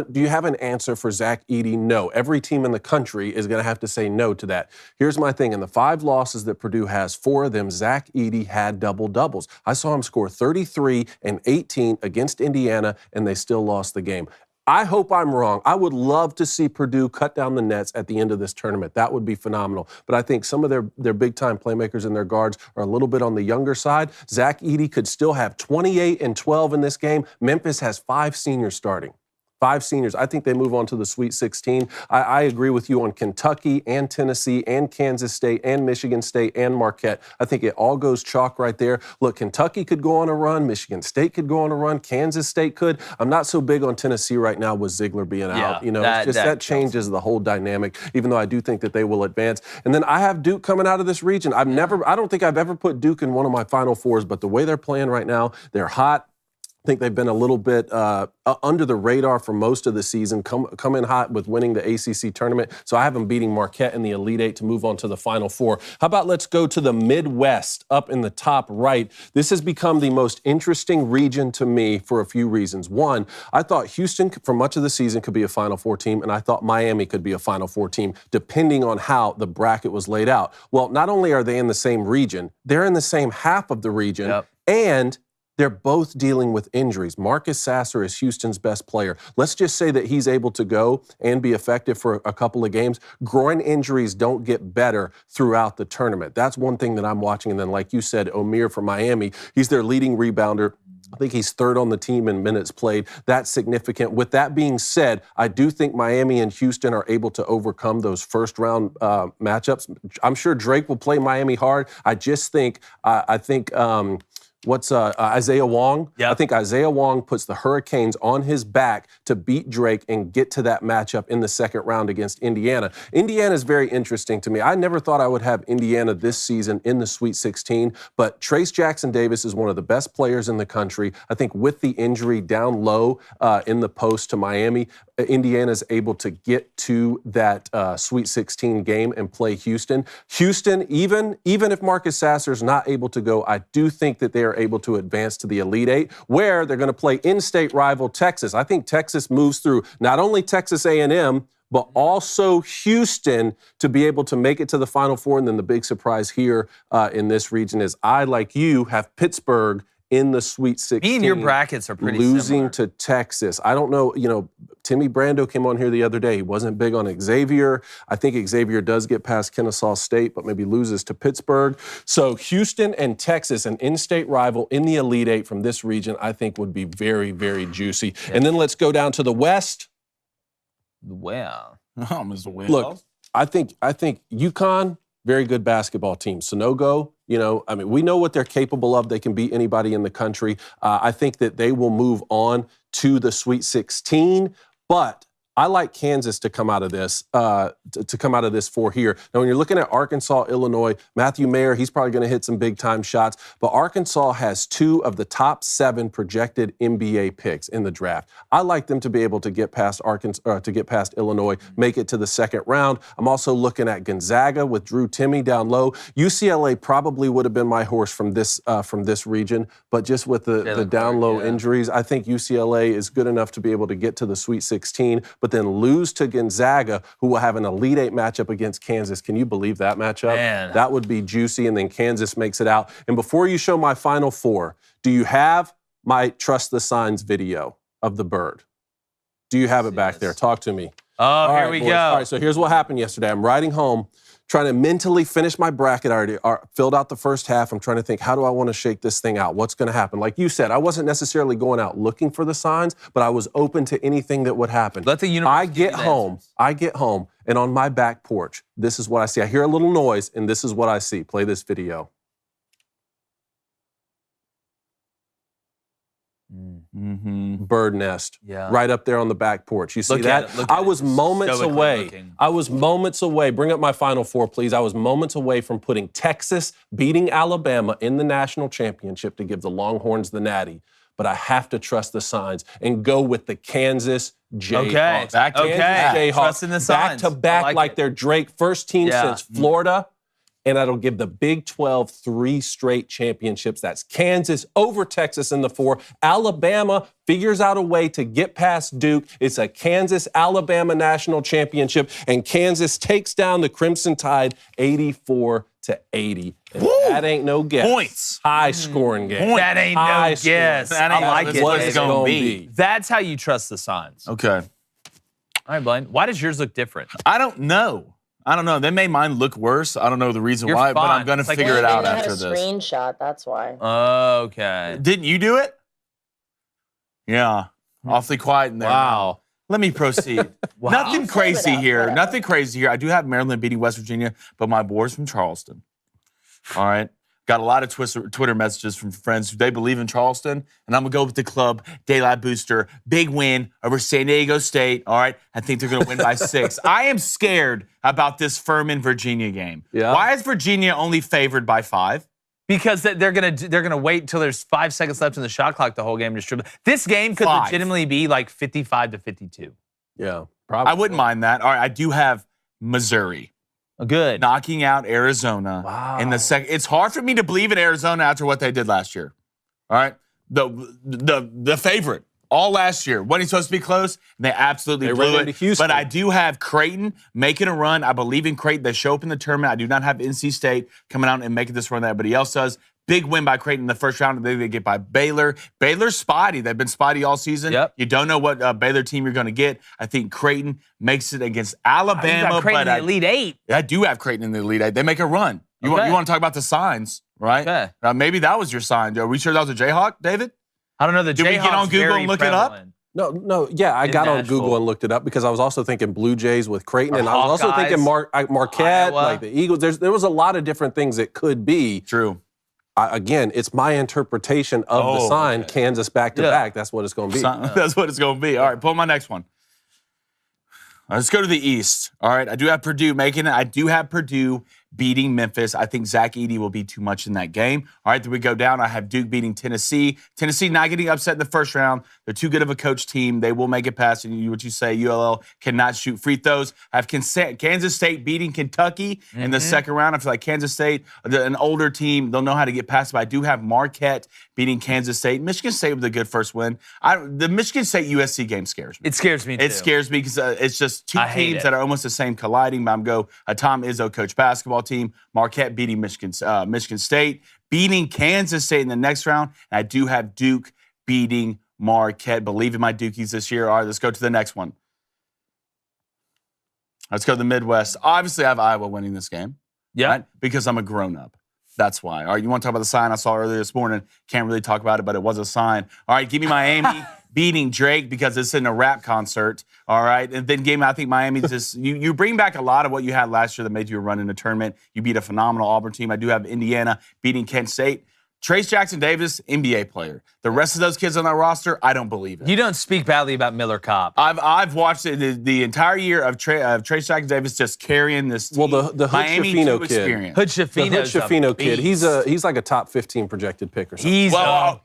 an answer for Zach Edey? No. Every team in the country is going to have to say no to that. Here's my thing. In the 5 losses that Purdue has, 4 of them, Zach Edey had double-doubles. I saw him score 33 and 18 against Indiana, and they still lost the game. I hope I'm wrong. I would love to see Purdue cut down the nets at the end of this tournament. That would be phenomenal. But I think some of their big-time playmakers and their guards are a little bit on the younger side. Zach Edey could still have 28 and 12 in this game. Memphis has 5 seniors starting. 5 seniors. I think they move on to the Sweet 16. I agree with you on Kentucky and Tennessee and Kansas State and Michigan State and Marquette. I think it all goes chalk right there. Look, Kentucky could go on a run. Michigan State could go on a run. Kansas State could. I'm not so big on Tennessee right now with Ziegler being out. You know, that changes the whole dynamic, even though I do think that they will advance. And then I have Duke coming out of this region. I don't think I've ever put Duke in one of my Final Fours, but the way they're playing right now, they're hot. I think they've been a little bit under the radar for most of the season, come in hot with winning the ACC tournament. So I have them beating Marquette in the Elite Eight to move on to the Final Four. How about let's go to the Midwest up in the top right. This has become the most interesting region to me for a few reasons. One, I thought Houston for much of the season could be a Final Four team, and I thought Miami could be a Final Four team, depending on how the bracket was laid out. Well, not only are they in the same region, they're in the same half of the region. Yep. And they're both dealing with injuries. Marcus Sasser is Houston's best player. Let's just say that he's able to go and be effective for a couple of games. Groin injuries don't get better throughout the tournament. That's one thing that I'm watching. And then, like you said, Omier from Miami, he's their leading rebounder. I think he's third on the team in minutes played. That's significant. With that being said, I do think Miami and Houston are able to overcome those first-round matchups. I'm sure Drake will play Miami hard. I just think, Isaiah Wong? Yep. I think Isaiah Wong puts the Hurricanes on his back to beat Drake and get to that matchup in the second round against Indiana. Indiana is very interesting to me. I never thought I would have Indiana this season in the Sweet 16, but Trace Jackson-Davis is one of the best players in the country. I think with the injury down low in the post to Miami, Indiana is able to get to that Sweet 16 game and play Houston. Houston, even if Marcus Sasser is not able to go, I do think that they are able to advance to the Elite Eight, where they're going to play in-state rival Texas. I think Texas moves through not only Texas A&M, but also Houston to be able to make it to the Final Four. And then the big surprise here in this region is I, like you, have Pittsburgh in the Sweet 16. Me and your brackets are pretty losing similar. to Texas. I don't know, Timmy Brando came on here the other day. He wasn't big on Xavier. I think Xavier does get past Kennesaw State, but maybe loses to Pittsburgh. So Houston and Texas, an in-state rival in the Elite Eight from this region, I think would be very, very juicy. Yeah. And then let's go down to the West. Well, Mr. Will. Look, I think UConn, very good basketball team. Sonogo, we know what they're capable of. They can beat anybody in the country. I think that they will move on to the Sweet 16, but I like Kansas to come out of this, for here. Now, when you're looking at Arkansas, Illinois, Matthew Mayer, he's probably going to hit some big-time shots, but Arkansas has 2 of the top 7 projected NBA picks in the draft. I like them to be able to get past Illinois, make it to the second round. I'm also looking at Gonzaga with Drew Timme down low. UCLA probably would have been my horse from this region, but just with the down low injuries, I think UCLA is good enough to be able to get to the Sweet 16, but then lose to Gonzaga, who will have an Elite Eight matchup against Kansas. Can you believe that matchup? Man. That would be juicy, and then Kansas makes it out. And before you show my Final Four, do you have my Trust the Signs video of the bird? Do you have it back there? Talk to me. Oh, here we go. All right, so here's what happened yesterday. I'm riding home, trying to mentally finish my bracket. I already filled out the first half. I'm trying to think, how do I want to shake this thing out? What's going to happen? Like you said, I wasn't necessarily going out looking for the signs, but I was open to anything that would happen. Let the universe I get home, and on my back porch, this is what I see. I hear a little noise, and this is what I see. Play this video. Mm-hmm. Bird nest, right up there on the back porch. You see that? I was moments away. I was moments away. Bring up my Final Four, please. I was moments away from putting Texas beating Alabama in the national championship to give the Longhorns the natty. But I have to trust the signs and go with the Kansas Jayhawks. Jayhawks. Trusting the signs. Back to back like they're Drake. First team since Florida. And that'll give the Big 12 3 straight championships. That's Kansas over Texas in the 4. Alabama figures out a way to get past Duke. It's a Kansas-Alabama national championship, and Kansas takes down the Crimson Tide 84-80. And that ain't no guess. Points. High-scoring game. That ain't no guess. I like it. What it's going to be. That's how you trust the signs. Okay. All right, Blaine. Why does yours look different? I don't know. They made mine look worse. I don't know the reason why, but I'm going to figure it out after this. I had a screenshot, that's why. Okay. Didn't you do it? Yeah. Awfully quiet in there. Wow. Let me proceed. Wow. Nothing crazy here. I do have Maryland beating West Virginia, but my boy's from Charleston. All right. Got a lot of Twitter messages from friends who they believe in Charleston, and I'm going to go with the club, Daylight Booster. Big win over San Diego State, all right? I think they're going to win by 6. I am scared about this Furman-Virginia game. Yeah. Why is Virginia only favored by 5? Because they're gonna wait until there's 5 seconds left in the shot clock the whole game to distribute. This game could legitimately be like 55-52. Yeah, probably. I wouldn't mind that. All right, I do have Missouri. Good. Knocking out Arizona in the second. It's hard for me to believe in Arizona after what they did last year. All right? The favorite all last year. Wasn't he supposed to be close? And they absolutely blew it. But I do have Creighton making a run. I believe in Creighton. They show up in the tournament. I do not have NC State coming out and making this run that everybody else does. Big win by Creighton in the first round. They get by Baylor. Baylor's spotty. They've been spotty all season. Yep. You don't know what Baylor team you're going to get. I think Creighton makes it against Alabama. You got Creighton in the Elite Eight. I do have Creighton in the Elite Eight. They make a run. You want to talk about the signs, right? Okay. Maybe that was your sign. Are we sure that was a Jayhawk, David? I don't know. Did we get on Google and look it up? No, yeah, I got on Google and looked it up because I was also thinking Blue Jays with Creighton, and I was also thinking Marquette, Iowa. like the Eagles. There was a lot of different things it could be. True. Again, it's my interpretation of the sign, Kansas back-to-back. That's what it's going to be. That's what it's going to be. All right, pull my next one. Let's go to the East. All right, I do have Purdue making it. I do have Purdue beating Memphis. I think Zach Edey will be too much in that game. All right, then we go down. I have Duke beating Tennessee. Tennessee not getting upset in the first round. They're too good of a coach team. They will make it past. And what you say, ULL cannot shoot free throws. I have Kansas State beating Kentucky in the second round. I feel like Kansas State, an older team, they'll know how to get past it. But I do have Marquette beating Kansas State. Michigan State with a good first win. The Michigan State USC game scares me. It scares me too. It scares me because it's just two teams that are almost the same colliding. But I'm going a Tom Izzo coach basketball team. Marquette beating Michigan State, beating Kansas State in the next round. And I do have Duke beating Marquette. Believe in my Dukies this year. All right, let's go to the next one. Let's go to the Midwest. Obviously, I have Iowa winning this game. Yeah. Right? Because I'm a grown-up. That's why. All right, you want to talk about the sign I saw earlier this morning? Can't really talk about it, but it was a sign. All right, give me Miami beating Drake because it's in a rap concert. All right, and then I think Miami's just you bring back a lot of what you had last year that made you a run in the tournament. You beat a phenomenal Auburn team. I do have Indiana beating Kent State. Trace Jackson Davis, NBA player. The rest of those kids on that roster, I don't believe it. You don't speak badly about Miller Kopp. I've watched it the entire year of Trace Jackson Davis just carrying this team. Well, the Hood Schifino kid. Experience. Hood Schifino kid. He's like a top 15 projected pick or something. Well,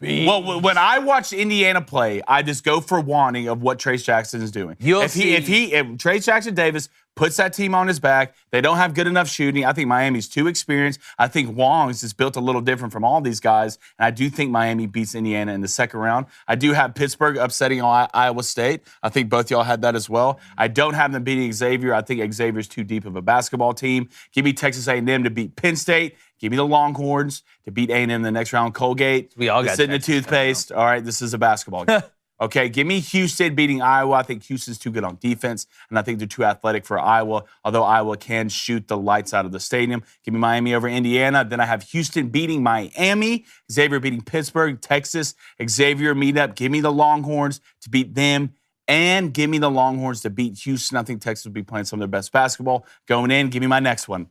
when I watch Indiana play, I just go for wanting of what Trace Jackson is doing. If Trace Jackson Davis puts that team on his back, they don't have good enough shooting. I think Miami's too experienced. I think Wong's is built a little different from all these guys, and I do think Miami beats Indiana in the second round. I do have Pittsburgh upsetting Iowa State. I think both y'all had that as well. I don't have them beating Xavier. I think Xavier's too deep of a basketball team. Give me Texas A&M to beat Penn State. Give me the Longhorns to beat A&M in the next round. Colgate. We all got sitting in the toothpaste. All right, this is a basketball game. Okay, give me Houston beating Iowa. I think Houston's too good on defense, and I think they're too athletic for Iowa, although Iowa can shoot the lights out of the stadium. Give me Miami over Indiana. Then I have Houston beating Miami, Xavier beating Pittsburgh, Texas, Xavier meet up. Give me the Longhorns to beat them, and give me the Longhorns to beat Houston. I think Texas will be playing some of their best basketball. Going in, give me my next one.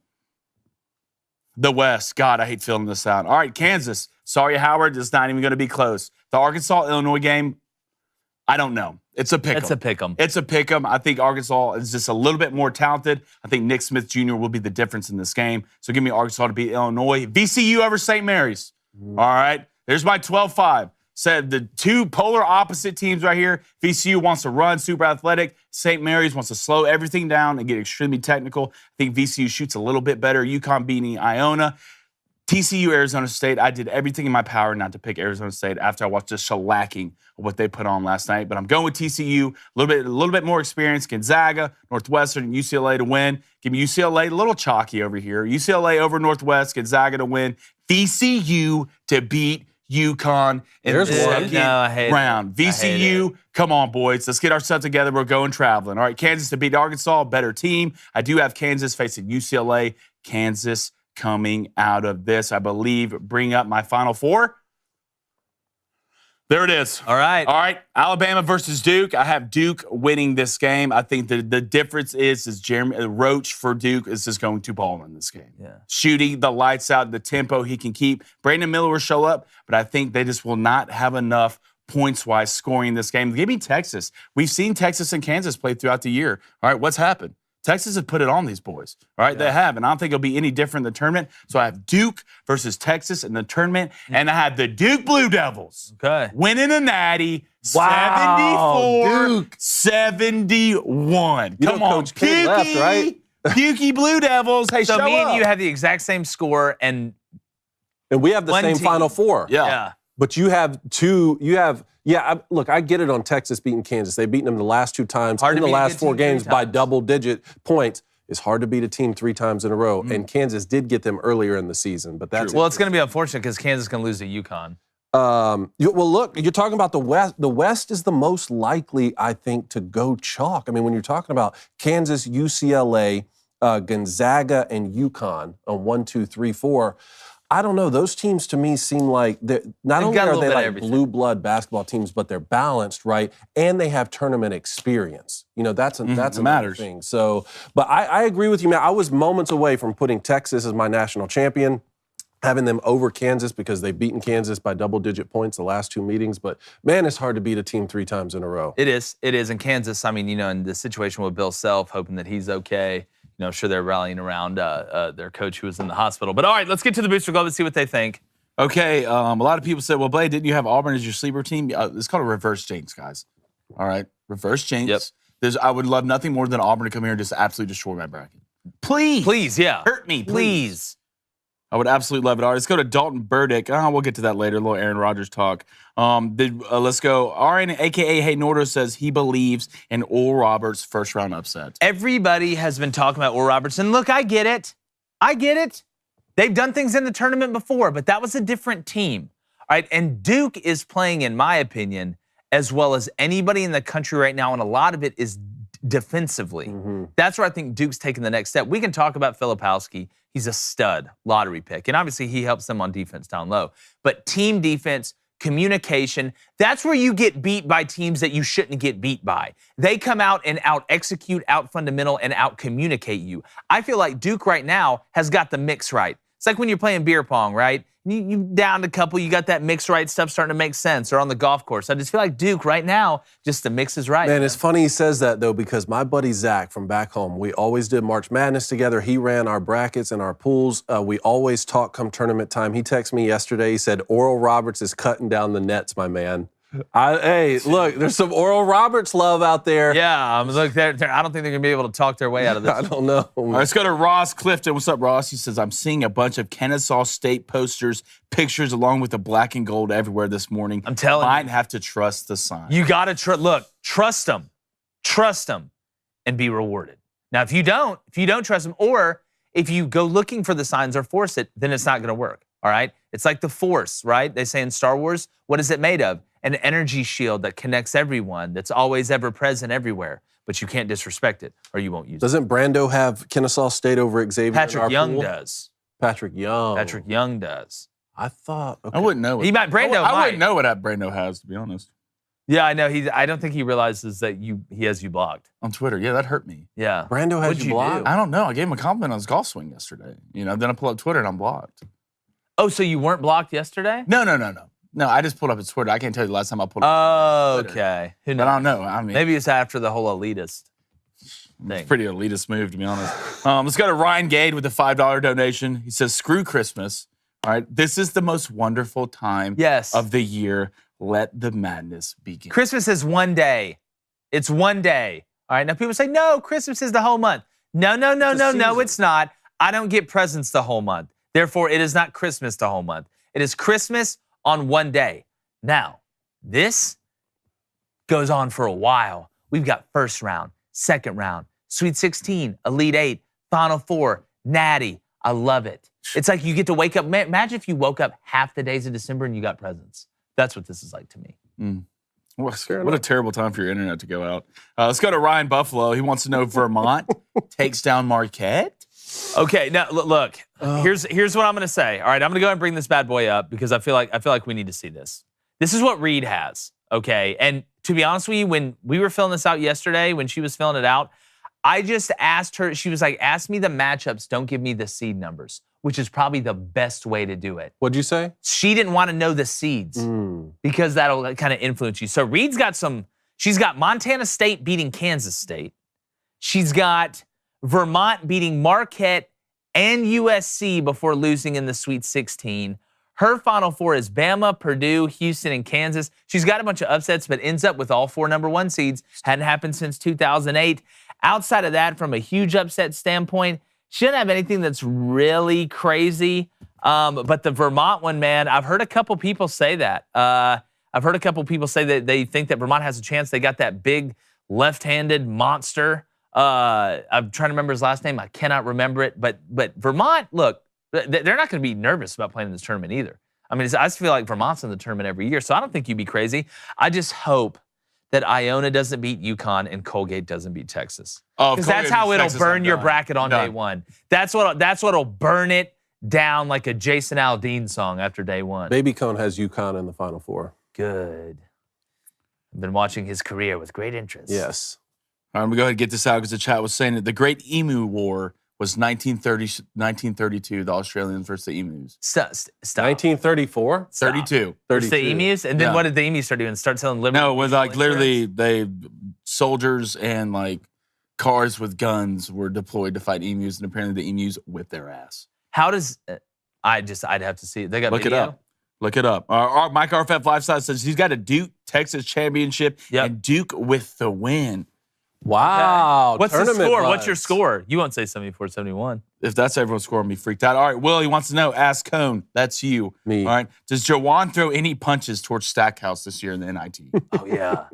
The West. God, I hate filling this out. All right, Kansas. Sorry, Howard. It's not even going to be close. The Arkansas-Illinois game, I don't know. It's a pick 'em. It's a pick 'em. I think Arkansas is just a little bit more talented. I think Nick Smith Jr. will be the difference in this game. So give me Arkansas to beat Illinois. VCU over St. Mary's. All right. There's my 12-5. Said the two polar opposite teams right here. VCU wants to run, super athletic. St. Mary's wants to slow everything down and get extremely technical. I think VCU shoots a little bit better. UConn beating Iona. TCU, Arizona State. I did everything in my power not to pick Arizona State after I watched the shellacking of what they put on last night. But I'm going with TCU. A little bit more experience. Gonzaga, Northwestern, UCLA to win. Give me UCLA. A little chalky over here. UCLA over Northwest. Gonzaga to win. VCU to beat UConn in the second round. VCU, come on, boys. Let's get ourselves together. We're going traveling. All right, Kansas to beat Arkansas. Better team. I do have Kansas facing UCLA. Kansas coming out of this, I believe, bring up my Final Four. There it is. All right. Alabama versus Duke. I have Duke winning this game. I think the difference is Jeremy Roach for Duke is just going to ball in this game. Yeah. Shooting the lights out, the tempo he can keep. Brandon Miller will show up, but I think they just will not have enough points-wise scoring this game. Give me Texas. We've seen Texas and Kansas play throughout the year. All right, what's happened? Texas has put it on these boys. All right, They have. And I don't think it'll be any different in the tournament. So I have Duke versus Texas in the tournament. And I have the Duke Blue Devils winning a natty 74-71. Come on, Coach K left, right? Pukey Blue Devils. Hey, so show me up. and you have the exact same score. And we have the same team. Final Four. Yeah. But you have two. Look, I get it on Texas beating Kansas. They've beaten them the last two times in the last 4 games by double-digit points. It's hard to beat a team 3 times in a row, and Kansas did get them earlier in the season. But that's well, it's going to be unfortunate because Kansas can lose to UConn. Well, look, you're talking about the West. The West is the most likely, I think, to go chalk. I mean, when you're talking about Kansas, UCLA, Gonzaga, and UConn on 1, 2, 3, 4. I don't know. Those teams to me seem like not only are they like blue blood basketball teams, but they're balanced, right? And they have tournament experience. You know, that's another thing. So, but I agree with you, man. I was moments away from putting Texas as my national champion, having them over Kansas because they've beaten Kansas by double-digit points the last 2 meetings. But, man, it's hard to beat a team 3 times in a row. It is. And Kansas, I mean, you know, in the situation with Bill Self, hoping that he's okay. You know, I'm sure they're rallying around their coach who was in the hospital. But all right, let's get to the Booster Club and see what they think. Okay, a lot of people said, well, Blade, didn't you have Auburn as your sleeper team? It's called a reverse jinx, guys. All right, reverse jinx. Yep. I would love nothing more than Auburn to come here and just absolutely destroy my bracket. Please. Please, yeah. Hurt me, please. I would absolutely love it. All right, let's go to Dalton Burdick. We'll get to that later, a little Aaron Rodgers talk. Let's go. RN, a.k.a. Hayden Ordo, says he believes in Oral Roberts' first-round upset. Everybody has been talking about Oral Roberts. And look, I get it. They've done things in the tournament before, but that was a different team. All right, and Duke is playing, in my opinion, as well as anybody in the country right now, and a lot of it is defensively. That's where I think Duke's taking the next step. We can talk about Filipowski. He's a stud lottery pick, and obviously he helps them on defense down low. But team defense, communication, that's where you get beat by teams that you shouldn't get beat by. They come out and out-execute, out-fundamental, and out-communicate you. I feel like Duke right now has got the mix right. It's like when you're playing beer pong, right? You downed a couple, you got that mix right stuff starting to make sense, or on the golf course. I just feel like Duke right now, just the mix is right. Man, it's funny he says that, though, because my buddy Zach from back home, we always did March Madness together. He ran our brackets and our pools. We always talk come tournament time. He texted me yesterday. He said, Oral Roberts is cutting down the nets, my man. Hey, look, there's some Oral Roberts love out there. Yeah, look, I don't think they're going to be able to talk their way out of this. I don't know. All right, let's go to Ross Clifton. What's up, Ross? He says, I'm seeing a bunch of Kennesaw State posters, pictures, along with the black and gold everywhere this morning. I'm telling you. Might have to trust the sign. You got to trust them. Trust them and be rewarded. Now, if you don't trust them, or if you go looking for the signs or force it, then it's not going to work, all right? It's like the Force, right? They say in Star Wars, what is it made of? An energy shield that connects everyone, that's always ever present everywhere. But you can't disrespect it, or you won't use it. Doesn't Brando have Kennesaw State over Xavier? Patrick Young does. Patrick Young does. I thought. Okay. I wouldn't know. He might. Brando might. I wouldn't know what Brando has, to be honest. Yeah, I know. I don't think he realizes that he has you blocked on Twitter. Yeah, that hurt me. Yeah. Brando has you blocked? I don't know. I gave him a compliment on his golf swing yesterday. You know, then I pull up Twitter and I'm blocked. Oh, so you weren't blocked yesterday? No. No, I just pulled up his Twitter. I can't tell you the last time I pulled up. Oh, okay. Who knows? But I don't know. I mean, maybe it's after the whole elitist thing. It's a pretty elitist move, to be honest. Let's go to Ryan Gade with a $5 donation. He says, screw Christmas. All right. This is the most wonderful time of the year. Let the madness begin. Christmas is one day. It's one day. All right. Now people say, no, Christmas is the whole month. No, it's not. I don't get presents the whole month. Therefore, it is not Christmas the whole month. It is Christmas on one day. Now, this goes on for a while. We've got first round, second round, Sweet 16, Elite 8, Final 4, Natty. I love it. It's like you get to wake up. Imagine if you woke up half the days of December and you got presents. That's what this is like to me. What a terrible time for your internet to go out. Let's go to Ryan Buffalo. He wants to know Vermont takes down Marquette. Okay, now look. Here's what I'm going to say. All right, I'm going to go ahead and bring this bad boy up because I feel like we need to see this. This is what Reed has. Okay, and to be honest with you, when we were filling this out yesterday, when she was filling it out, I just asked her. She was like, "Ask me the matchups. Don't give me the seed numbers," which is probably the best way to do it. What'd you say? She didn't want to know the seeds because that'll kind of influence you. So Reed's got she's got Montana State beating Kansas State. She's got Vermont beating Marquette and USC before losing in the Sweet 16. Her Final Four is Bama, Purdue, Houston, and Kansas. She's got a bunch of upsets, but ends up with all 4 number 1 seeds. Hadn't happened since 2008. Outside of that, from a huge upset standpoint, she doesn't have anything that's really crazy. But the Vermont one, man, I've heard a couple people say that. I've heard a couple people say that they think that Vermont has a chance. They got that big left-handed monster I'm trying to remember his last name. I cannot remember it. But Vermont, look, they're not going to be nervous about playing in this tournament either. I mean, I just feel like Vermont's in the tournament every year, so I don't think you'd be crazy. I just hope that Iona doesn't beat UConn and Colgate doesn't beat Texas. Oh, because that's how it'll burn your bracket on day one. That's what'll burn it down like a Jason Aldean song after day one. Baby Cone has UConn in the Final Four. Good. I've been watching his career with great interest. Yes. All right, I'm going to go ahead and get this out because the chat was saying that the Great Emu War was 1932, the Australians versus the Emus. Stop. 1934? 32. It's the Emus? And then what did the Emus start doing? Start selling liberty? No, it was like literally soldiers and like cars with guns were deployed to fight emus, and apparently the emus whipped their ass. How does I'd have to see it. They got Look video? it up. Look it up. Mike RFF Lifestyle says he's got a Duke Texas championship and Duke with the win. Wow. Okay. What's the tournament score? vibes. What's your score? You won't say 74-71. If that's everyone's score, I'm be freaked out. All right, Will, he wants to know, ask Cone, that's you. Me. All right. Does Jawan throw any punches towards Stackhouse this year in the NIT? Oh, yeah.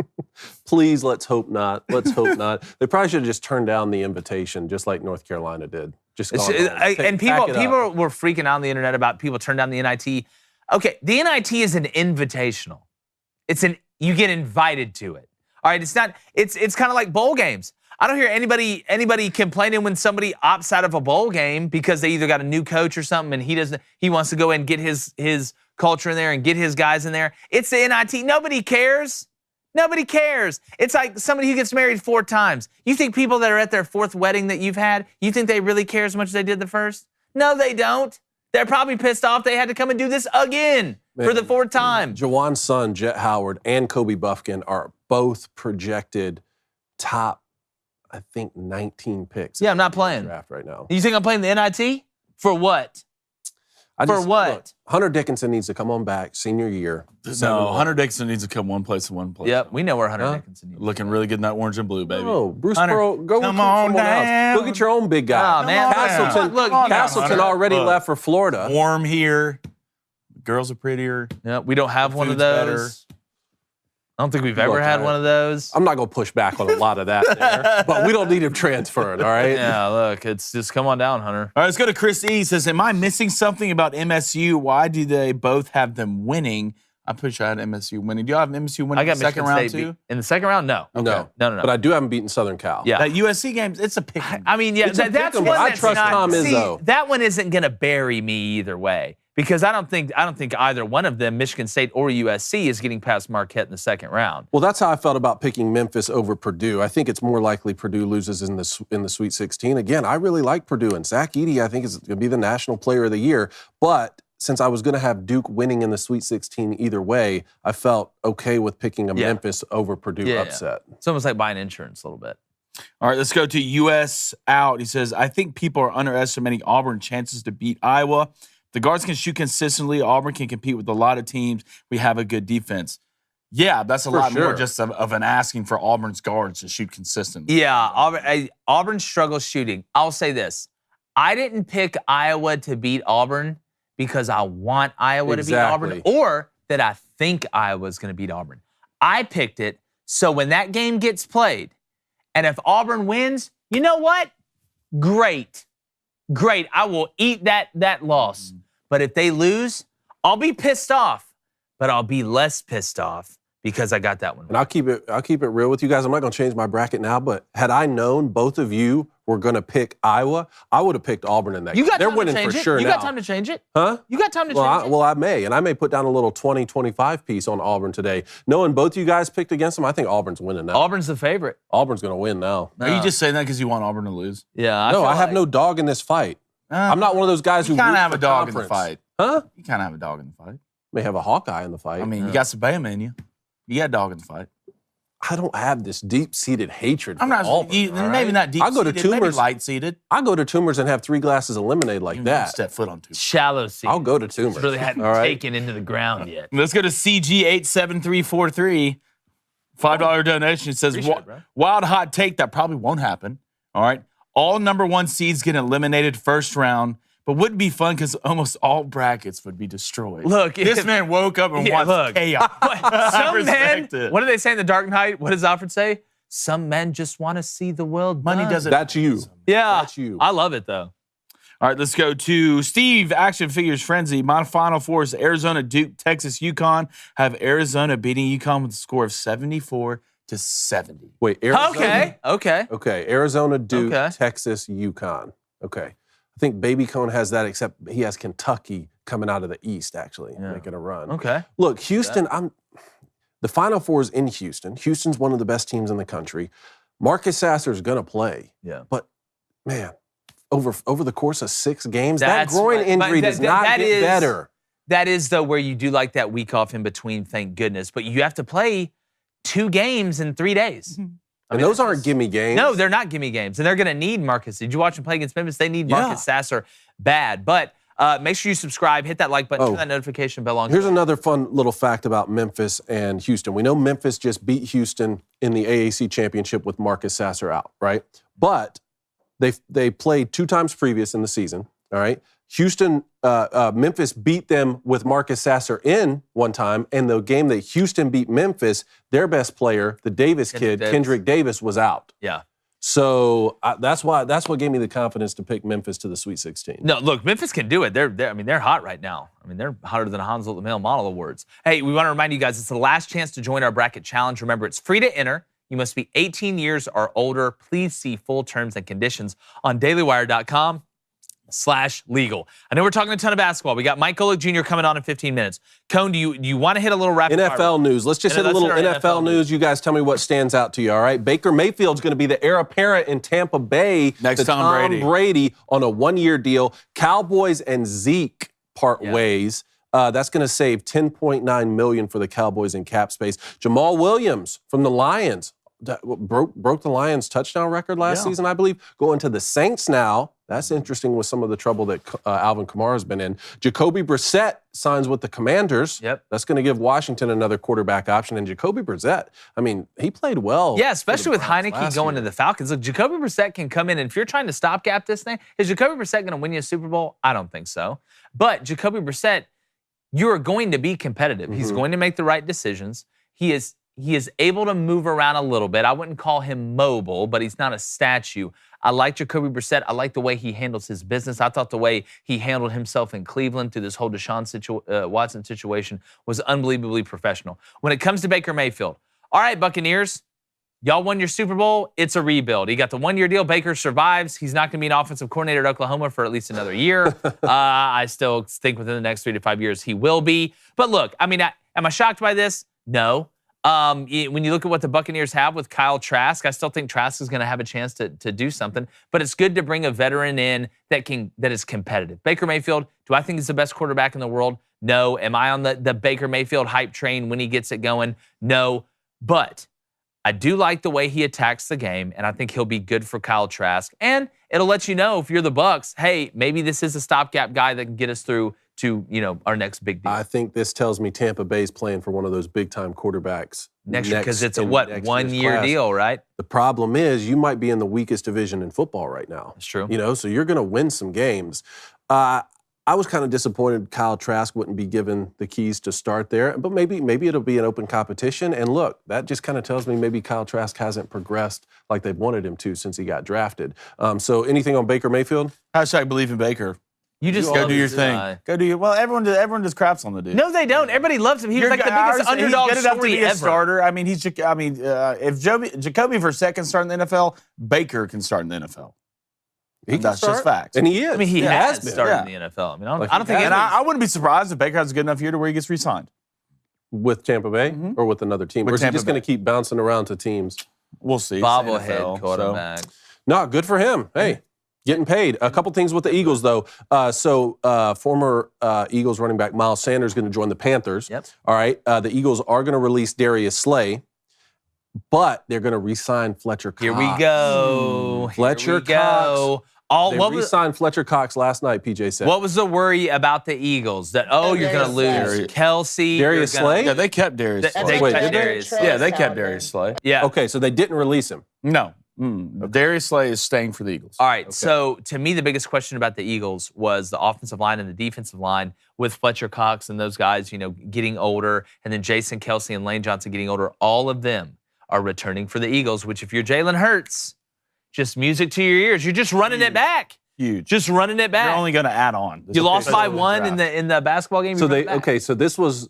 Please, let's hope not. Let's hope not. They probably should have just turned down the invitation, just like North Carolina did. Just And people were freaking out on the internet about people turn down the NIT. Okay, the NIT is an invitational. You get invited to it. All right, it's not. It's kind of like bowl games. I don't hear anybody complaining when somebody opts out of a bowl game because they either got a new coach or something and he wants to go and get his culture in there and get his guys in there. It's the NIT. Nobody cares. Nobody cares. It's like somebody who gets married 4 times. You think people that are at their 4th wedding that you've had, you think they really care as much as they did the first? No, they don't. They're probably pissed off they had to come and do this again for the 4th time. Jawan's son, Jet Howard, and Kobe Buffkin are both projected top, I think, 19 picks. Yeah, I'm not playing. Draft right now. You think I'm playing the NIT? For what? Look, Hunter Dickinson needs to come on back senior year. No, Hunter Dickinson needs to come one place to one place. Yep, we know where Hunter Dickinson needs. Looking really good in that orange and blue, baby. Oh, Bruce Hunter, Pearl, go come recruit on someone down. else. Go get your own big guy. Oh, man. Castleton, Look, Castleton already left for Florida. Warm here. Girls are prettier. Yeah, we don't have one of food's those. better. I don't think we've ever had one of those. I'm not going to push back on a lot of that there, but we don't need him transferring, all right? Yeah, look, it's just come on down, Hunter. All right, let's go to Chris E. He says, am I missing something about MSU? Why do they both have them winning? I'm pretty sure I had MSU winning. Do you have MSU winning I got in the second Michigan round State too? In the second round, no. No. But I do have him beating Southern Cal. Yeah. That USC game, it's a pick. I mean, yeah, It's a that's pick'em, one but I that's trust not, Tom Izzo. that one isn't going to bury me either way because I don't think either one of them, Michigan State or USC, is getting past Marquette in the second round. Well, that's how I felt about picking Memphis over Purdue. I think it's more likely Purdue loses in the Sweet 16. Again, I really like Purdue, and Zach Edey, I think, is going to be the National Player of the Year. But since I was going to have Duke winning in the Sweet 16 either way, I felt okay with picking a Memphis over Purdue upset. It's almost like buying insurance a little bit. All right, let's go to US out. He says, I think people are underestimating Auburn's chances to beat Iowa. The guards can shoot consistently. Auburn can compete with a lot of teams. We have a good defense. Yeah, that's a lot more just of an asking for Auburn's guards to shoot consistently. Yeah, Auburn struggles shooting. I'll say this. I didn't pick Iowa to beat Auburn because I want Iowa to beat Auburn or that I think Iowa's going to beat Auburn. I picked it so when that game gets played, and if Auburn wins, you know what? Great. I will eat that loss. But if they lose, I'll be pissed off, but I'll be less pissed off because I got that one. And I'll keep it real with you guys. I'm not going to change my bracket now, but had I known both of you were going to pick Iowa, I would have picked Auburn in that game. They're winning for sure now. You got time to change it? Huh? You got time to change it? Well, I may. And I may put down a little 20-25 piece on Auburn today. Knowing both you guys picked against them, I think Auburn's winning now. Auburn's the favorite. Auburn's going to win now. Are you just saying that because you want Auburn to lose? Yeah. I have no dog in this fight. I'm not one of those guys who kind of root have for a dog conference. in the fight. Huh? You kind of have a dog in the fight. May have a Hawkeye in the fight. I mean, you got Sabama in you. You got a dog in the fight. I don't have this deep-seated hatred for I'm not. Auburn, Maybe all right? not deep. I go to Tumors. Light-seated. I go to Tumors and have 3 glasses of lemonade like You that. step foot on Tumors. Shallow seat. I'll go to Tumors. Really hadn't all right? taken into the ground yet. Let's go to CG87343. $5 donation. It says, wild hot take that probably won't happen. All right. All number 1 seeds get eliminated first round, but wouldn't be fun because almost all brackets would be destroyed. Look, this man woke up and wants chaos. Some men, what do they say in The Dark Knight? What does Alfred say? some men just want to see the world Money done. doesn't. That's you. Yeah, That's you. I love it though. All right, let's go to Steve, Action Figures Frenzy. My Final Four is Arizona, Duke, Texas, UConn. Have Arizona beating UConn with a score of 74-70. Wait, Arizona? Okay. Arizona, Duke, Okay. Texas, UConn. Okay. I think Baby Cone has that, except he has Kentucky coming out of the East, actually, making a run. Okay. Look, Houston, the Final Four is in Houston. Houston's one of the best teams in the country. Marcus Sasser's going to play. Yeah. But, man, over the course of 6 games, that That's groin right. injury But does not get better. That is, though, where you do like that week off in between, thank goodness. But you have to play 2 games in 3 days. And those aren't gimme games. No, they're not gimme games. And they're going to need Marcus. Did you watch him play against Memphis? They need Marcus Sasser bad. But make sure you subscribe, hit that like button, turn that notification bell on. Here's another fun little fact about Memphis and Houston. We know Memphis just beat Houston in the AAC championship with Marcus Sasser out, right? But they played 2 times previous in the season, all right? Memphis beat them with Marcus Sasser in one time, and the game that Houston beat Memphis, their best player, the Davis kid, Kendrick Davis, was out. Yeah. So that's what gave me the confidence to pick Memphis to the Sweet 16. No, look, Memphis can do it. They're hot right now. I mean, they're hotter than Hansel at the Male Model Awards. Hey, we want to remind you guys, it's the last chance to join our bracket challenge. Remember, it's free to enter. You must be 18 years or older. Please see full terms and conditions on dailywire.com/legal. I know we're talking a ton of basketball. We got Mike Golic Jr. coming on in 15 minutes. Cone, do you want to hit a little rapid fire? NFL news. Let's just hit a little NFL news. You guys tell me what stands out to you, all right? Baker Mayfield's going to be the heir apparent in Tampa Bay. Next to Tom Brady on a 1-year deal. Cowboys and Zeke part ways. That's going to save $10.9 million for the Cowboys in cap space. Jamal Williams from the Lions broke the Lions' touchdown record last season, I believe. Going to the Saints now. That's interesting with some of the trouble that Alvin Kamara's been in. Jacoby Brissett signs with the Commanders. Yep. That's going to give Washington another quarterback option. And Jacoby Brissett, I mean, he played well. Yeah, especially with Heineke going to the Falcons. Look, Jacoby Brissett can come in, and if you're trying to stopgap this thing, is Jacoby Brissett going to win you a Super Bowl? I don't think so. But Jacoby Brissett, you are going to be competitive. He's going to make the right decisions. He is able to move around a little bit. I wouldn't call him mobile, but he's not a statue. I like Jacoby Brissett. I like the way he handles his business. I thought the way he handled himself in Cleveland through this whole Deshaun Watson situation was unbelievably professional. When it comes to Baker Mayfield, all right, Buccaneers, y'all won your Super Bowl. It's a rebuild. He got the 1-year deal. Baker survives. He's not going to be an offensive coordinator at Oklahoma for at least another year. I still think within the next 3 to 5 years he will be. But look, I mean, am I shocked by this? No. When you look at what the Buccaneers have with Kyle Trask, I still think Trask is going to have a chance to do something. But it's good to bring a veteran in that is competitive. Baker Mayfield, do I think he's the best quarterback in the world? No. Am I on the Baker Mayfield hype train when he gets it going? No. But I do like the way he attacks the game, and I think he'll be good for Kyle Trask. And it'll let you know if you're the Bucs, hey, maybe this is a stopgap guy that can get us through to, our next big deal. I think this tells me Tampa Bay's playing for one of those big-time quarterbacks next year, because it's a 1-year deal, right? The problem is you might be in the weakest division in football right now. That's true. So you're going to win some games. I was kind of disappointed Kyle Trask wouldn't be given the keys to start there, but maybe it'll be an open competition. And look, that just kind of tells me maybe Kyle Trask hasn't progressed like they've wanted him to since he got drafted. So anything on Baker Mayfield? Hashtag believe in Baker. You just go do your thing. Go do your. Well, everyone just craps on the dude. No, they don't. Everybody loves him. He's like the biggest underdog he's good enough to be story a ever. starter. I mean, if Jacoby Brissett can start in the NFL, Baker can start in the NFL. That's just facts. And he is. I mean, he has been. started in the NFL. I mean, I don't think. And I wouldn't be surprised if Baker has a good enough year to where he gets re-signed with Tampa Bay or with another team. Or is he just going to keep bouncing around to teams? We'll see. Bobblehead quarterback. So. No, good for him. Hey. Getting paid. A couple things with the Eagles, though. Former Eagles running back Miles Sanders is going to join the Panthers. Yep. All right. The Eagles are going to release Darius Slay, but they're going to re-sign Fletcher Cox. Here we go. Fletcher Cox. They re-signed Fletcher Cox last night, PJ said. What was the worry about the Eagles? That, you're going to lose Kelsey. Darius Slay? Yeah, they kept Darius Slay. They kept Darius Slay. Yeah. Okay, so they didn't release him. No. Darius Slay is staying for the Eagles. All right, so to me, the biggest question about the Eagles was the offensive line and the defensive line with Fletcher Cox and those guys, getting older, and then Jason Kelsey and Lane Johnson getting older. All of them are returning for the Eagles, which if you're Jalen Hurts, just music to your ears. You're just running it back. Huge. Just running it back. You're only going to add on. You lost by 1 in the basketball game. So so this was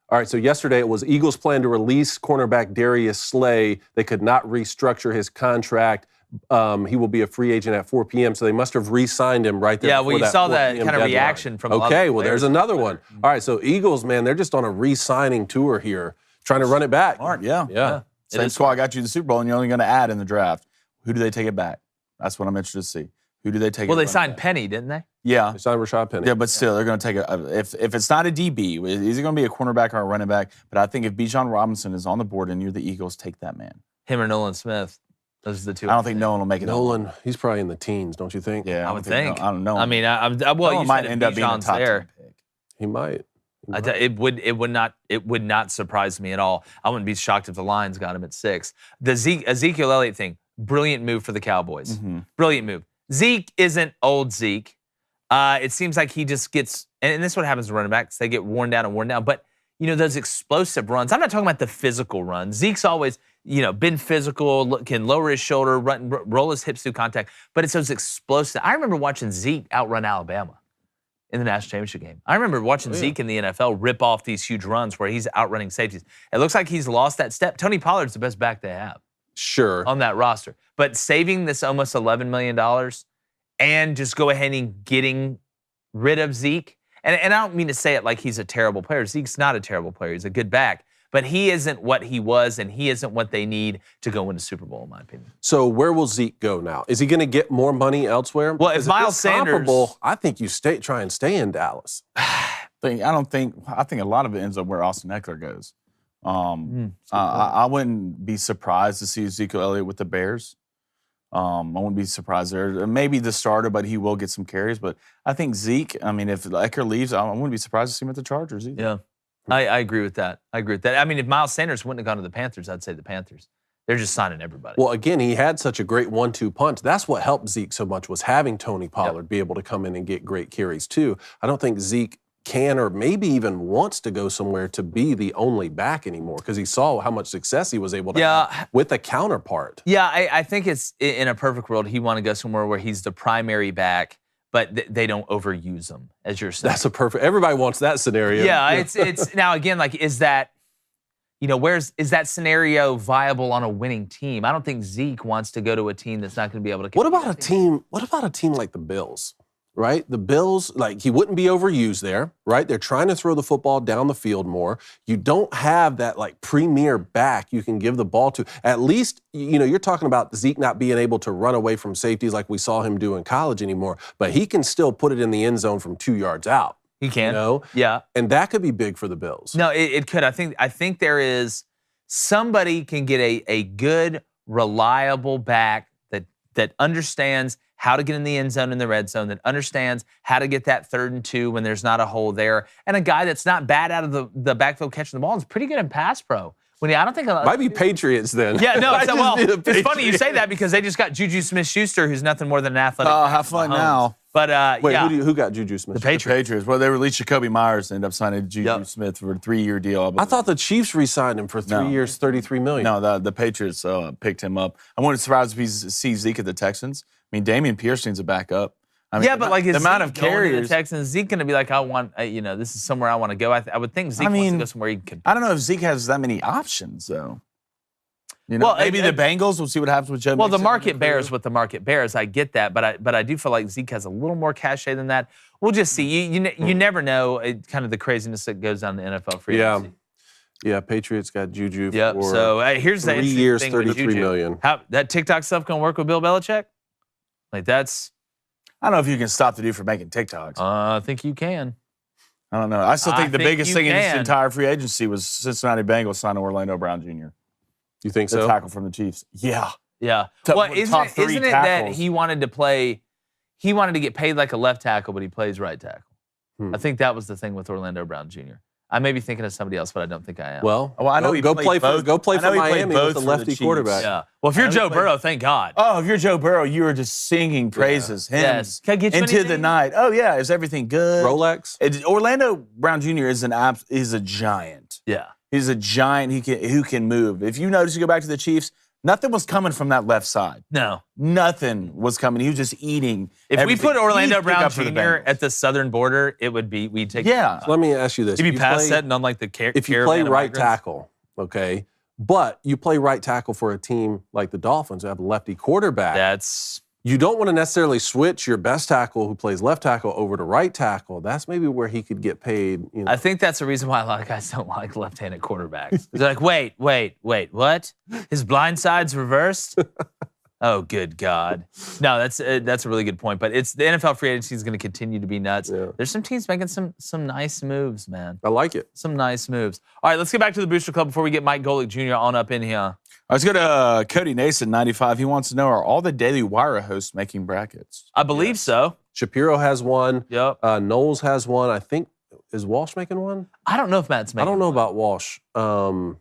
all right. So yesterday it was Eagles plan to release cornerback Darius Slay. They could not restructure his contract. He will be a free agent at 4 p.m. So they must have re-signed him right there. Yeah, well, you saw that kind of deadline. reaction from a lot of Okay, the well, there's players. another one. All right, so Eagles, man, they're just on a re-signing tour here, trying to run it back. Smart, yeah. Yeah. Same squad got you to the Super Bowl, and you're only going to add in the draft. Who do they take it back? That's what I'm interested to see. Who do they take? Well, they signed Penny, didn't they? Yeah. They signed Rashad Penny. Yeah, but still, they're going to take it. If it's not a DB, is it going to be a cornerback or a running back? But I think if Bijan Robinson is on the board and you're the Eagles, take that man. Him or Nolan Smith. Those are the two. I don't think Nolan will make it. Nolan, he's probably in the teens, don't you think? Yeah, I would think. I don't know. I mean, well, Nolan you might said end up being a Bijan's top 10 there. pick. He might. It would not surprise me at all. I wouldn't be shocked if the Lions got him at 6. The Ezekiel Elliott thing, brilliant move for the Cowboys. Mm-hmm. Brilliant move. Zeke isn't old Zeke. It seems like he just gets, and this is what happens to running backs. They get worn down. But, those explosive runs, I'm not talking about the physical runs. Zeke's always, been physical, can lower his shoulder, roll his hips through contact. But it's those explosive. I remember watching Zeke outrun Alabama in the national championship game. I remember watching Zeke in the NFL rip off these huge runs where he's outrunning safeties. It looks like he's lost that step. Tony Pollard's the best back they have. Sure. On that roster. But saving this almost $11 million and just go ahead and getting rid of Zeke, and I don't mean to say it like he's a terrible player. Zeke's not a terrible player. He's a good back. But he isn't what he was, and he isn't what they need to go win a Super Bowl, in my opinion. So where will Zeke go now? Is he going to get more money elsewhere? Well, if Miles Sanders, I think you try and stay in Dallas. I think a lot of it ends up where Austin Eckler goes. I wouldn't be surprised to see Ezekiel Elliott with the Bears. I wouldn't be surprised there. Maybe the starter, but he will get some carries. But I think Zeke, if Eckler leaves, I wouldn't be surprised to see him at the Chargers either. Yeah, I agree with that. If Miles Sanders wouldn't have gone to the Panthers, I'd say the Panthers. They're just signing everybody. Well, again, he had such a great 1-2 punch. That's what helped Zeke so much was having Tony Pollard be able to come in and get great carries too. I don't think Zeke can or maybe even wants to go somewhere to be the only back anymore because he saw how much success he was able to have with a counterpart. Yeah, I think it's in a perfect world, he'd want to go somewhere where he's the primary back, but they don't overuse him, as you're saying. That's everybody wants that scenario. Yeah, it's now again, like, is that, is that scenario viable on a winning team? I don't think Zeke wants to go to a team that's not going to be able to. What about a team like the Bills? Right? The Bills, he wouldn't be overused there, right? They're trying to throw the football down the field more. You don't have that, premier back you can give the ball to. At least, you're talking about Zeke not being able to run away from safeties like we saw him do in college anymore, but he can still put it in the end zone from 2 yards out. He can. Yeah. And that could be big for the Bills. No, it could. I think there is somebody can get a good, reliable back that understands how to get in the end zone in the red zone, that understands how to get that 3rd and 2 when there's not a hole there, and a guy that's not bad out of the backfield catching the ball and is pretty good in pass pro. I don't think might be Patriots then. Yeah, no. It's funny you say that because they just got Juju Smith-Schuster, who's nothing more than an athletic. Oh, have fun now. But wait, who got Juju Smith? The Patriots. Well, they released Jacoby Myers and ended up signing Juju Smith for a 3-year deal. I thought the Chiefs re-signed him for 3 years, $33 million. No, the Patriots picked him up. I wouldn't be surprised if he sees Zeke at the Texans. Damian Pierce needs a backup. But the amount of carriers, the Texans, Zeke going to be like, I want, this is somewhere I want to go. I would think Zeke wants to go somewhere he can. I don't know if Zeke has that many options though. Maybe the Bengals. We'll see what happens with Joe. Well, the market bears what the market bears. I get that, but I do feel like Zeke has a little more cachet than that. We'll just see. You never know. Kind of the craziness that goes on in the NFL free agency. Yeah, Patriots got Juju for so here's the 3 years, thing $33 million. How that TikTok stuff gonna work with Bill Belichick? That's. I don't know if you can stop the dude from making TikToks. I think you can. I don't know. I still think the biggest thing in this entire free agency was Cincinnati Bengals signing Orlando Brown Jr. You think the so? Tackle from the Chiefs. Yeah. Yeah. Isn't it that he wanted to play? He wanted to get paid like a left tackle, but he plays right tackle. I think that was the thing with Orlando Brown Jr. I may be thinking of somebody else, but I don't think I am. Well, I know go play for Miami with the lefty quarterback. Yeah. Well, if you're Joe Burrow, thank God. Oh, if you're Joe Burrow, you are just singing praises. Yes. Can I get you into anything? the night. Oh yeah, is everything good? Rolex. Orlando Brown Jr. is a giant. Yeah. He's a giant who can move. If you notice, you go back to the Chiefs, nothing was coming from that left side. No. Nothing was coming. He was just eating. If everything. we put Orlando He'd pick Brown up for the Jr. Bengals. at the southern border, it would be, we'd take Yeah. So let me ask you this. He'd be If you pass play- setting on like the If you play right tackle, okay, but you play right tackle for a team like the Dolphins who have a lefty quarterback, you don't want to necessarily switch your best tackle who plays left tackle over to right tackle. That's maybe where he could get paid. You know. I think that's the reason why a lot of guys don't like left-handed quarterbacks. They're like, wait, what? His blind side's reversed? Oh, good God. No, that's a really good point. But it's the NFL free agency is going to continue to be nuts. Yeah. There's some teams making some nice moves, man. I like it. Some nice moves. All right, let's get back to the Booster Club before we get Mike Golic Jr. on up in here. Let's go to Cody Nason, 95. He wants to know, are all the Daily Wire hosts making brackets? I believe so. Shapiro has one. Yep. Knowles has one. I think, is Walsh making one? I don't know if Matt's making I don't know one. about Walsh. We'll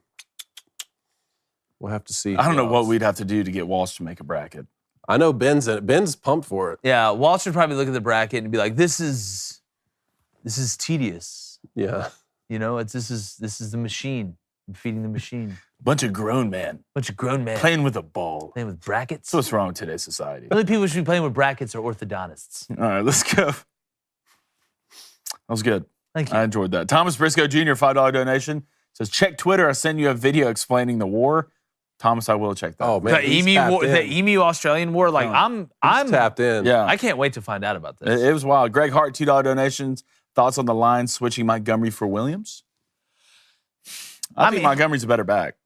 have to see. I don't who know what else. we'd have to do to get Walsh to make a bracket. I know Ben's in it. Ben's pumped for it. Yeah, Walsh should probably look at the bracket and be like, this is tedious. Yeah. You know, this is the machine. I'm feeding the machine. Bunch of grown men Bunch of grown men playing with a ball. playing with brackets. That's what's wrong with today's society. The only people who should be playing with brackets are orthodontists. All right, let's go. That was good. Thank you. I enjoyed that. Thomas Briscoe Jr., $5 donation. Says, check Twitter. I sent you a video explaining the war. Thomas, I will check that. Oh, man. The he's emu tapped war, the in. emu Australian war. Like He's I'm tapped in. Yeah. I can't wait to find out about this. It was wild. Greg Hart, $2 donations. Thoughts on the line switching Montgomery for Williams? I think mean- Montgomery's a better back.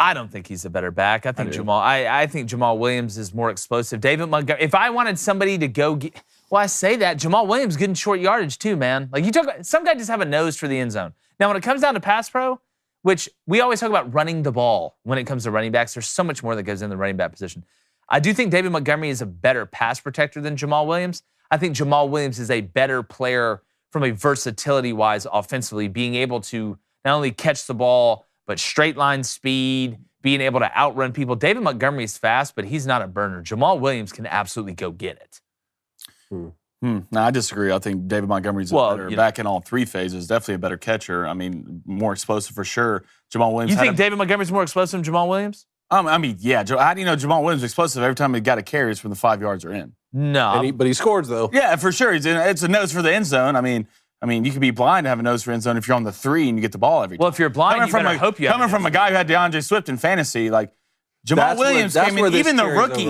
I don't think he's a better back. I think do. Jamal. I think Jamal Williams is more explosive. David Montgomery. If I wanted somebody to go get, well, I say that Jamal Williams good in short yardage too, man. Like some guy just have a nose for the end zone. Now, when it comes down to pass pro, which we always talk about running the ball when it comes to running backs, there's so much more that goes in the running back position. I do think David Montgomery is a better pass protector than Jamal Williams. I think Jamal Williams is a better player from a versatility-wise offensively, being able to not only catch the ball, but straight line speed, being able to outrun people. David Montgomery is fast, but he's not a burner. Jamal Williams can absolutely go get it. No, I disagree. I think David Montgomery's a better back in all three phases. Definitely a better catcher. I mean, more explosive for sure. Jamal Williams. You think David Montgomery's more explosive than Jamal Williams? I mean, yeah. How do you know Jamal Williams is explosive every time he got a carry is from the 5 yards are in? No. But he scores, though. Yeah, for sure. It's a nose for the end zone. I mean, you could be blind to have a nose for end zone if you're on the 3 and you get the ball every time. Well, if you're blind, you better hope you have coming a from a guy who had DeAndre Swift in fantasy, like Jamal Williams came in. Even the rookie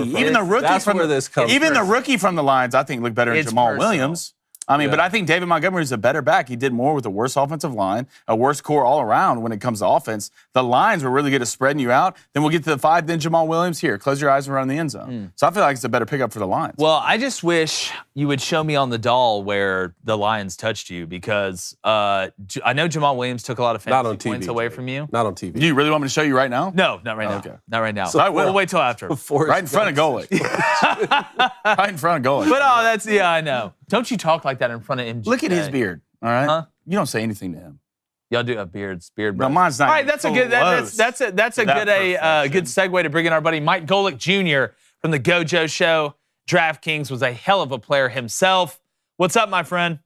from the Lions, I think, looked better than Jamal Williams. I mean, but I think David Montgomery is a better back. He did more with a worse offensive line, a worse core all around when it comes to offense. The lines were really good at spreading you out. Then we'll get to the 5, then Jamal Williams. Here, close your eyes and run the end zone. So I feel like it's a better pickup for the Lions. Well, I just wish you would show me on the doll where the Lions touched you because I know Jamal Williams took a lot of fantasy points away from you. Not on TV. Do you really want me to show you right now? No, not right now. Okay. Not right now. So I will. We'll wait till after. Right in front of Golic. Right in front of Golic. But I know. Don't you talk like that in front of MJ. Look at his beard, all right? Huh? You don't say anything to him. Y'all do have beards, No, bro. mine's not. All right, that's a good. That's a good good segue to bring in our buddy Mike Golic Jr. from the Gojo Show. DraftKings was a hell of a player himself. What's up, my friend?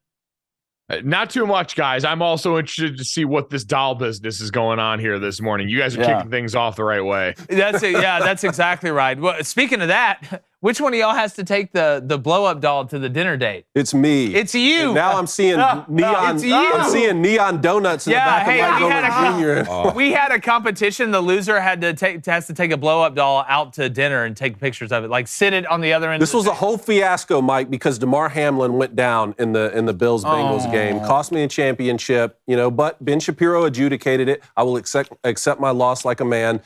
Not too much, guys. I'm also interested to see what this doll business is going on here this morning. You guys are kicking things off the right way. That's exactly right. Well, speaking of that, which one of y'all has to take the blow up doll to the dinner date? It's me. It's you. And now I'm seeing neon. It's you. I'm seeing neon donuts in the back of Mike Golic Jr. We had a competition. The loser has to take a blow up doll out to dinner and take pictures of it. Like sit it on the other end. This was a whole fiasco, Mike, because DeMar Hamlin went down in the Bills-Bengals game. Cost me a championship, but Ben Shapiro adjudicated it. I will accept my loss like a man.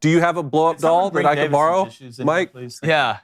Do you have a blow-up doll that I can borrow, Mike? Yeah.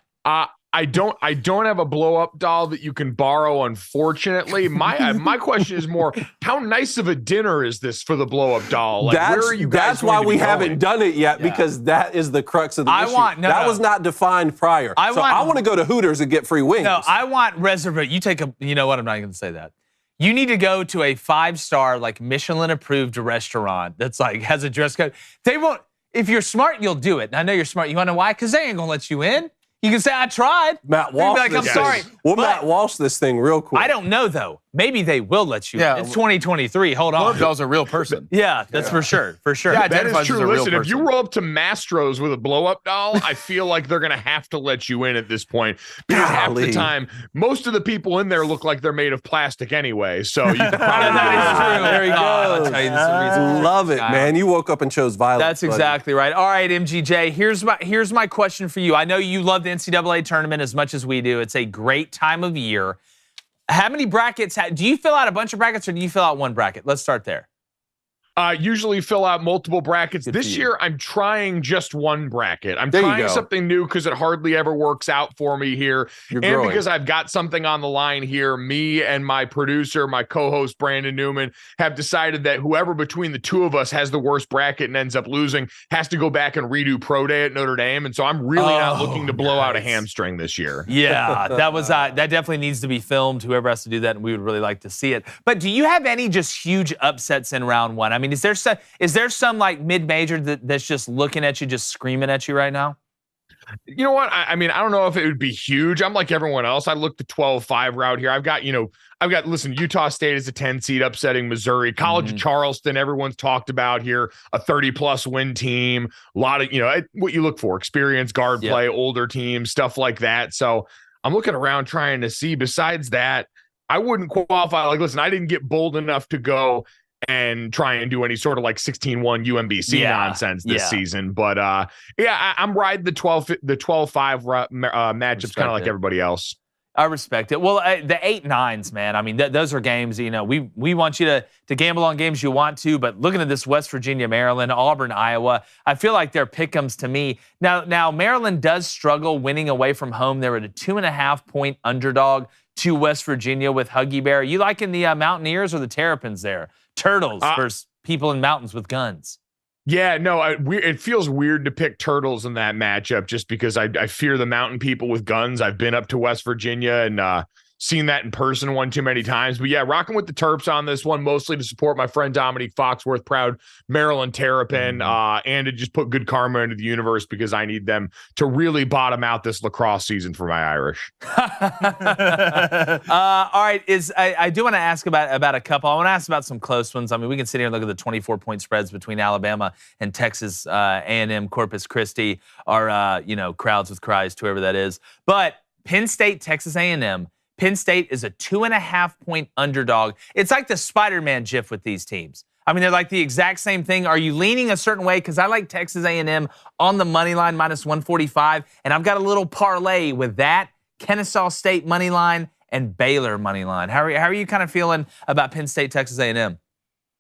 I don't have a blow-up doll that you can borrow, unfortunately. My question is more, how nice of a dinner is this for the blow-up doll? Like, where are you guys That's why we haven't going? done it yet, because that is the crux of the issue. That was not defined prior. I want to go to Hooters and get free wings. No, I want reservation. You know what? I'm not going to say that. You need to go to a 5-star, like Michelin-approved restaurant that's like has a dress code. They won't. If you're smart, you'll do it. And I know you're smart. You want to know why? Because they ain't gonna let you in. You can say I tried. Matt Walsh. I'm sorry. We'll Matt Walsh this thing real quick. I don't know though. maybe they will let you. Yeah, It's 2023. Hold on. Blow-up doll's a real person. Yeah, that's for sure. For sure. Yeah, That is identifies as true. a real Listen, if you person. roll up to Mastros with a blow-up doll, I feel like they're going to have to let you in at this point. Because half the Golly. time, most of the people in there look like they're made of plastic anyway. So you can probably That is true. There you I'll go. tell you, this is the reason. Love it, man. You woke up and chose violence. That's buddy. exactly right. All right, MGJ, here's my question for you. I know you love the NCAA tournament as much as we do. It's a great time of year. How many brackets? Do you fill out a bunch of brackets or do you fill out one bracket? Let's start there. Usually fill out multiple brackets. Good This for you. year, I'm trying just one bracket. I'm There you trying go. something new because it hardly ever works out for me here. You're And growing. because I've got something on the line here, me and my producer, my co-host, Brandon Newman, have decided that whoever between the two of us has the worst bracket and ends up losing has to go back and redo Pro Day at Notre Dame. And so I'm really not looking to blow out a nice. hamstring this year. Yeah, that definitely needs to be filmed. Whoever has to do that, and we would really like to see it. But do you have any just huge upsets in round one? I mean, is there some like mid-major that's just looking at you, just screaming at you right now? You know what? I mean, I don't know if it would be huge. I'm like everyone else. I looked the 12-5 route here. I've got, listen, Utah State is a 10 seed upsetting Missouri. College of Charleston, everyone's talked about here, a 30-plus win team. A lot of, what you look for, experience, guard play, older teams, stuff like that. So I'm looking around trying to see. Besides that, I wouldn't qualify. Like, listen, I didn't get bold enough to go and try and do any sort of like 16-1 UMBC nonsense this season. But I'm riding the 12-5 matchups kind of like everybody else. I respect it. Well, the 8-9s, man. I mean, those are games. We want you to gamble on games you want to, but looking at this West Virginia, Maryland, Auburn, Iowa, I feel like they're pick'ems to me. Now Maryland does struggle winning away from home. They're at a 2.5-point underdog to West Virginia with Huggy Bear. You liking the Mountaineers or the Terrapins there? Turtles versus people in mountains with guns. Yeah, no, it feels weird to pick Turtles in that matchup just because I fear the mountain people with guns. I've been up to West Virginia and seen that in person one too many times. But yeah, rocking with the Terps on this one, mostly to support my friend Dominique Foxworth, proud Maryland Terrapin, and to just put good karma into the universe because I need them to really bottom out this lacrosse season for my Irish. All right, I do want to ask about a couple. I want to ask about some close ones. I mean, we can sit here and look at the 24-point spreads between Alabama and Texas A&M, Corpus Christi, or crowds with Christ, whoever that is. But Penn State, Texas A&M. Penn State is a 2.5-point underdog. It's like the Spider-Man gif with these teams. I mean, they're like the exact same thing. Are you leaning a certain way? Because I like Texas A&M on the money line, -145, and I've got a little parlay with that, Kennesaw State money line, and Baylor money line. How are you kind of feeling about Penn State, Texas A&M?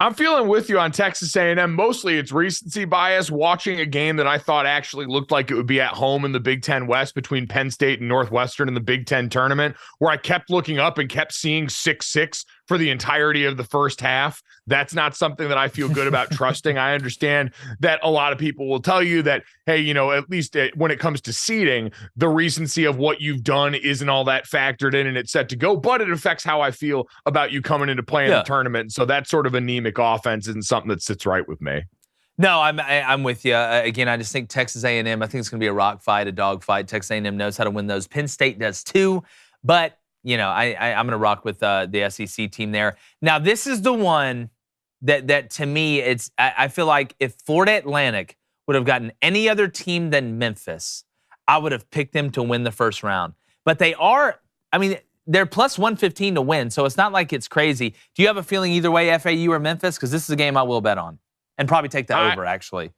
I'm feeling with you on Texas A&M. Mostly it's recency bias, watching a game that I thought actually looked like it would be at home in the Big Ten West between Penn State and Northwestern in the Big Ten tournament, where I kept looking up and kept seeing 6-6 for the entirety of the first half. That's not something that I feel good about trusting. I understand that a lot of people will tell you that, hey, at least when it comes to seeding, the recency of what you've done isn't all that factored in and it's set to go, but it affects how I feel about you coming into play in the tournament. So that sort of anemic offense isn't something that sits right with me. No, I'm with you. Again, I just think Texas A&M, I think it's going to be a rock fight, a dog fight. Texas A&M knows how to win those. Penn State does too, but I'm going to rock with the SEC team there. Now, this is the one that to me, I feel like if Florida Atlantic would have gotten any other team than Memphis, I would have picked them to win the first round. But they're +115 to win, so it's not like it's crazy. Do you have a feeling either way, FAU or Memphis? Because this is a game I will bet on and probably take that over, actually.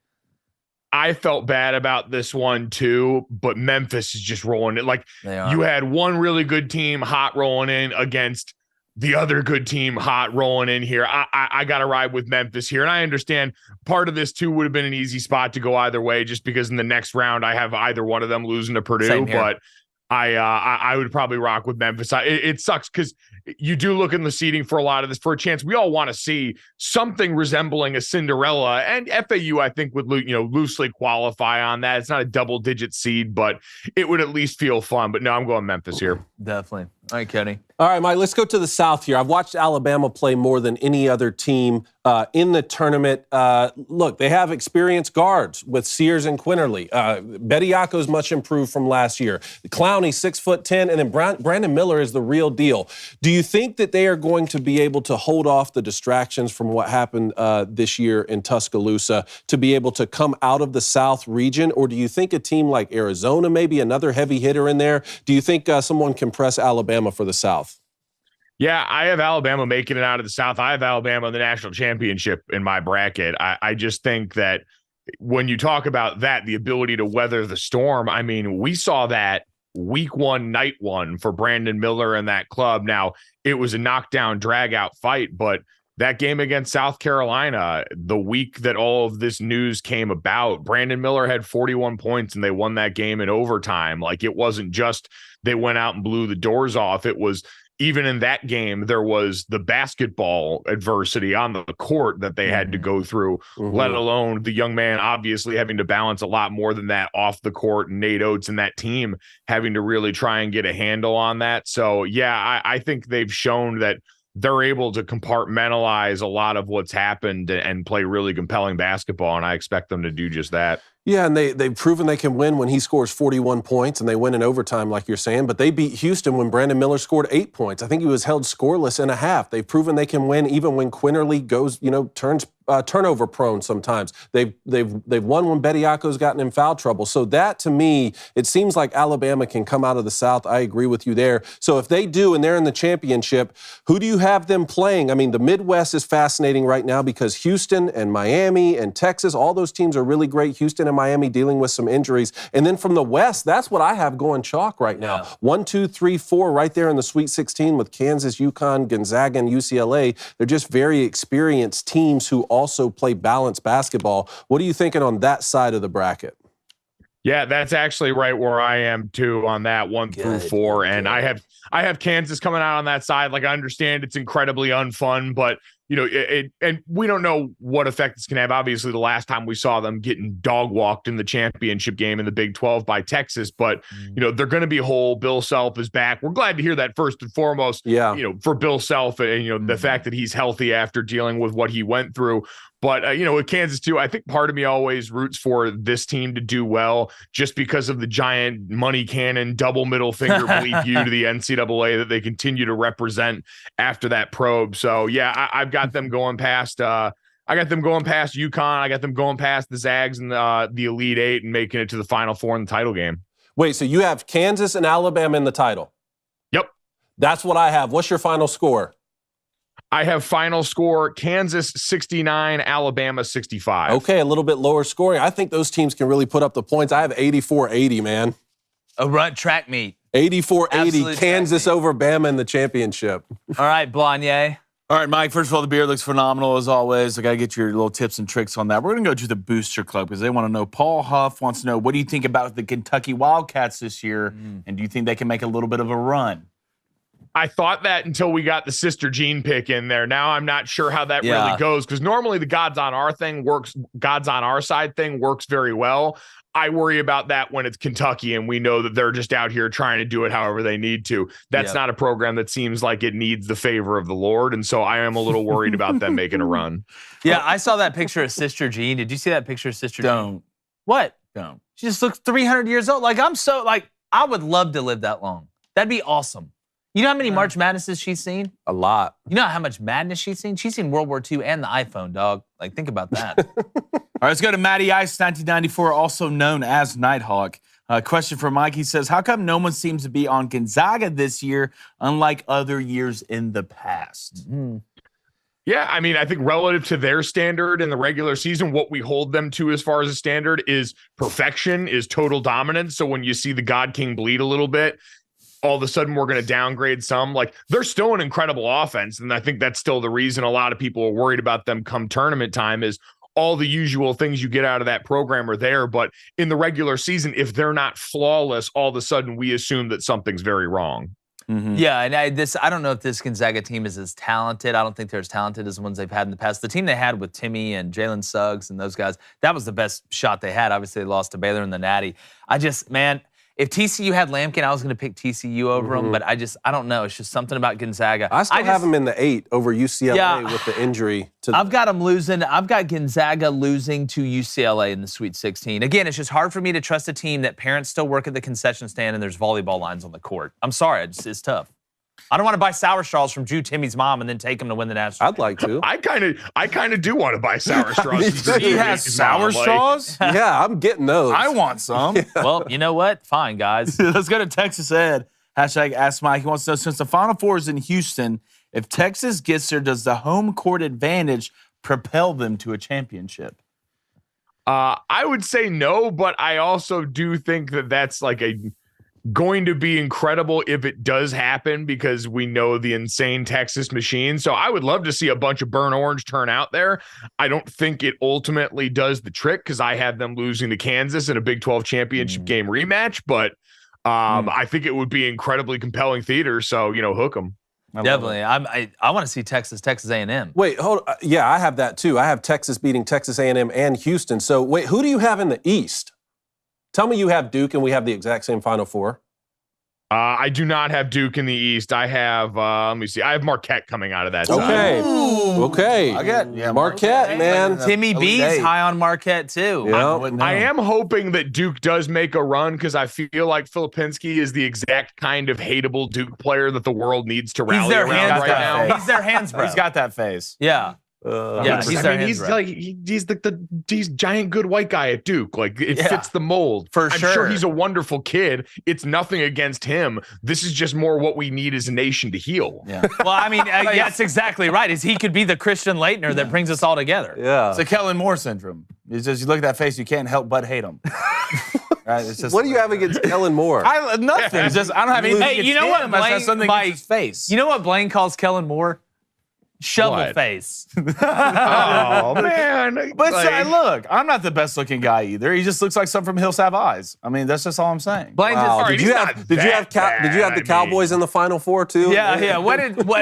I felt bad about this one too, but Memphis is just rolling it. Like you had one really good team hot rolling in against the other good team hot rolling in here. I got to ride with Memphis here. And I understand part of this too would have been an easy spot to go either way, just because in the next round I have either one of them losing to Purdue, but I would probably rock with Memphis. It sucks because you do look in the seeding for a lot of this for a chance. We all want to see something resembling a Cinderella, and FAU I think would loosely qualify on that. It's not a double-digit seed, but it would at least feel fun. But no, I'm going Memphis here. Definitely. All right, Cody. All right, Mike, let's go to the South here. I've watched Alabama play more than any other team in the tournament. Look, they have experienced guards with Sears and Quinterly. Bediako's much improved from last year. Clowney, 6'10", and then Brandon Miller is the real deal. Do you think that they are going to be able to hold off the distractions from what happened this year in Tuscaloosa to be able to come out of the South region? Or do you think a team like Arizona, maybe another heavy hitter in there, do you think someone can press Alabama for the South? Yeah, I have Alabama making it out of the South. I have Alabama in the national championship in my bracket. I just think that when you talk about that, the ability to weather the storm, I mean, we saw that week 1, night 1 for Brandon Miller and that club. Now, it was a knockdown, drag-out fight, but that game against South Carolina, the week that all of this news came about, Brandon Miller had 41 points and they won that game in overtime. Like, it wasn't just they went out and blew the doors off. It was, even in that game, there was the basketball adversity on the court that they had to go through, let alone the young man obviously having to balance a lot more than that off the court, and Nate Oates and that team having to really try and get a handle on that. So, yeah, I think they've shown that they're able to compartmentalize a lot of what's happened and play really compelling basketball, and I expect them to do just that. Yeah, and they've proven they can win when he scores 41 points, and they win in overtime, like you're saying. But they beat Houston when Brandon Miller scored 8 points. I think he was held scoreless in a half. They've proven they can win even when Quinterly goes, turns turnover prone sometimes. They've won when Bediako's gotten in foul trouble. So that, to me, it seems like Alabama can come out of the South. I agree with you there. So if they do and they're in the championship, who do you have them playing? I mean, the Midwest is fascinating right now because Houston and Miami and Texas, all those teams are really great. Houston and Miami dealing with some injuries. And then from the West, that's what I have going chalk right now. Yeah. 1, 2, 3, 4 right there in the Sweet 16 with Kansas, UConn, Gonzaga, and UCLA. They're just very experienced teams who also play balanced basketball. What are you thinking on that side of the bracket? Yeah, that's actually right where I am too on that 1 through 4. And I have Kansas coming out on that side. Like, I understand it's incredibly unfun, but and we don't know what effect it's going to have. Obviously, the last time we saw them getting dog walked in the championship game in the Big 12 by Texas, but they're going to be whole. Bill Self is back. We're glad to hear that first and foremost. Yeah. For Bill Self and the fact that he's healthy after dealing with what he went through. But, with Kansas, too, I think part of me always roots for this team to do well just because of the giant money cannon, double middle finger bleep you to the NCAA that they continue to represent after that probe. So, yeah, I've got them going past UConn. I got them going past the Zags and the Elite Eight and making it to the Final Four in the title game. Wait, so you have Kansas and Alabama in the title? Yep. That's what I have. What's your final score? I have final score Kansas 69, Alabama 65. Okay, a little bit lower scoring. I think those teams can really put up the points. I have 84-80, man. A run track meet. 84-80, Kansas over Bama in the championship. All right, Blanye. All right, Mike, first of all, the beer looks phenomenal as always. I got to get your little tips and tricks on that. We're going to go to the Booster Club because they want to know. Paul Huff wants to know, what do you think about the Kentucky Wildcats this year? And do you think they can make a little bit of a run? I thought that until we got the Sister Jean pick in there. Now I'm not sure how that really goes because normally the God's on our side thing works very well. I worry about that when it's Kentucky and we know that they're just out here trying to do it however they need to. That's not a program that seems like it needs the favor of the Lord. And so I am a little worried about them making a run. Yeah, I saw that picture of Sister Jean. Did you see that picture of Sister Jean? What? Don't. She just looks 300 years old. I would love to live that long. That'd be awesome. You know how many March Madnesses she's seen? A lot. You know how much madness she's seen? She's seen World War II and the iPhone, dog. Like, think about that. All right, let's go to Matty Ice, 1994, also known as Nighthawk. Question for Mike. He says, how come no one seems to be on Gonzaga this year, unlike other years in the past? Yeah, I mean, I think relative to their standard in the regular season, what we hold them to as far as a standard is perfection, is total dominance. So when you see the God King bleed a little bit, all of a sudden we're going to downgrade some. Like, they're still an incredible offense, and I think that's still the reason a lot of people are worried about them come tournament time is all the usual things you get out of that program are there. But in the regular season, if they're not flawless, all of a sugden we assume that something's very wrong. Yeah, and I don't know if this Gonzaga team is as talented. I don't think they're as talented as the ones they've had in the past. The team they had with Timmy and Jalen Suggs and those guys, that was the best shot they had. Obviously, they lost to Baylor in the Natty. If TCU had Lampkin, I was going to pick TCU over him, but I don't know. It's just something about Gonzaga. I still have him in the 8 over UCLA with the injury. I've got him losing. I've got Gonzaga losing to UCLA in the Sweet 16. Again, it's just hard for me to trust a team that parents still work at the concession stand and there's volleyball lines on the court. I'm sorry, it's tough. I don't want to buy sour straws from Drew Timmy's mom and then take him to win the national. I'd like to. I kind of do want to buy sour straws. He has sour straws? Yeah, I'm getting those. I want some. Well, you know what? Fine, guys. Let's go to Texas Ed. Hashtag Ask Mike. He wants to know, since the Final Four is in Houston, if Texas gets there, does the home court advantage propel them to a championship? I would say no, but I also do think that that's like going to be incredible if it does happen, because we know the insane Texas machine. So I would love to see a bunch of burnt orange turn out there. I don't think it ultimately does the trick, because I have them losing to Kansas in a Big 12 championship game rematch, but I think it would be incredibly compelling theater. So, hook them. Definitely. I want to see Texas A&M. Wait, hold on. Yeah, I have that too. I have Texas beating Texas A&M and Houston. So wait, who do you have in the East? Tell me you have Duke and we have the exact same Final Four. I do not have Duke in the East. I have, let me see. I have Marquette coming out of that Okay. side. Okay. I get Marquette, man. Timmy B's high on Marquette, too. Yeah. I am hoping that Duke does make a run, because I feel like Filipinski is the exact kind of hateable Duke player that the world needs to rally around right now. He's their hands, bro. He's got that face. Yeah. He's he's giant good white guy at Duke. Like, it fits the mold. For I'm sure. sure he's a wonderful kid. It's nothing against him. This is just more what we need as a nation to heal. Yeah. Well, I mean, that's exactly right. Is he could be the Christian Leitner that brings us all together. Yeah. It's the Kellen Moore syndrome. It's just, you look at that face, you can't help but hate him. Right? It's just, What do you have against Kellen Moore? nothing. It's just, I don't have anything Hey, against you know what, him. I Blaine, have something against his face. You know what Blaine calls Kellen Moore? Shovel What? face. Oh, man. But Like, look, I'm not the best looking guy either. He just looks like something from Hills Have Eyes. I mean, that's just all I'm saying. Blaine Wow. just, Did he's you not have that the bad, Cowboys in the Final Four too? yeah. What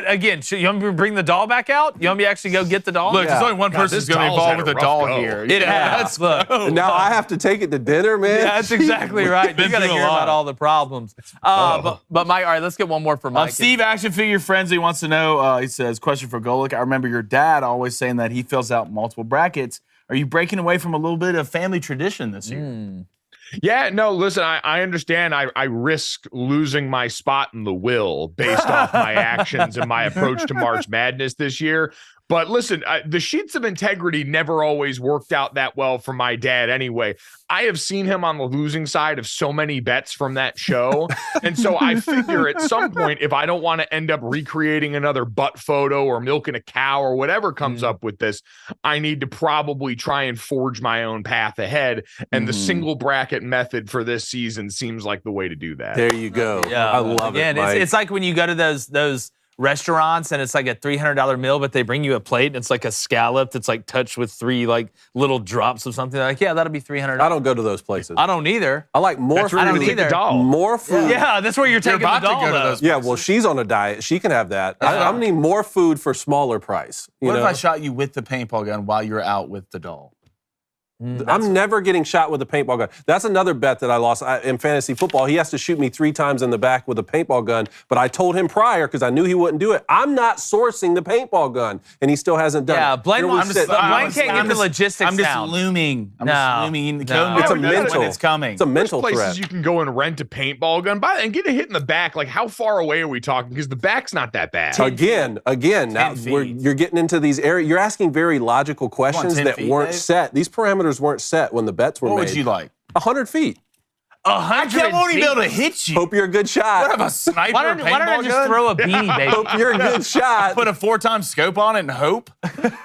again? You want me to bring the doll back out? You want me to actually go get the doll? Look, there's only one person who's this going to be doll's involved had with a a doll rough go. here. It has. Look. And now I have to take it to dinner, man. Yeah, that's exactly right. You Been got to through a hear lot. about all the problems. But Mike, all right, let's get one more for Mike. Steve Action Figure Frenzy wants to know, he says, question for Golic. I remember your dad always saying that he fills out multiple brackets. Are you breaking away from a little bit of family tradition this year? Yeah, no, listen, I understand I risk losing my spot in the will based off my actions and my approach to March Madness this year. But listen, the sheets of integrity never always worked out that well for my dad anyway. I have seen him on the losing side of so many bets from that show. And so I figure at some point, if I don't want to end up recreating another butt photo or milking a cow or whatever comes up with this, I need to probably try and forge my own path ahead. And the single bracket method for this season seems like the way to do that. There you go. Yeah, I love it, Mike. It's like when you go to those restaurants and it's like a $300 meal, but they bring you a plate and it's like a scallop that's like touched with 3 like little drops of something. Like, yeah, that'll be $300. I don't go to those places. I don't either. I like more That's where I you don't take the either. doll. more food. Yeah, that's where you're taking about the to doll. go to though. those Yeah, well, she's on a diet. She can have that. I'm gonna need more food for smaller price. You What know? if I shot you with the paintball gun while you're out with the doll? I'm never getting shot with a paintball gun. That's another bet that I lost in fantasy football. He has to shoot me 3 times in the back with a paintball gun, but I told him prior because I knew he wouldn't do it. I'm not sourcing the paintball gun, and he still hasn't done Yeah, it. Blaine, Here we I'm sit. Blaine can't get the logistics I'm just down. looming. I'm No, just looming. The no. code It's a never knows mental. when it's coming. It's a mental Places threat. you can go and rent a paintball gun and get a hit in the back. Like, how far away are we talking? Because the back's not that bad. Again, now 10 feet. you're getting into these areas. You're asking very logical questions 10 that feet, weren't Dave? set. These parameters weren't set when the bets were What made. would you like? 100 feet. 100 I won't even be able to feet? hit you. Hope you're a good What shot. have a sniper Why don't I paintball just gun? throw a beanie, baby? Hope you're a good shot. Put a 4-time scope on it and hope?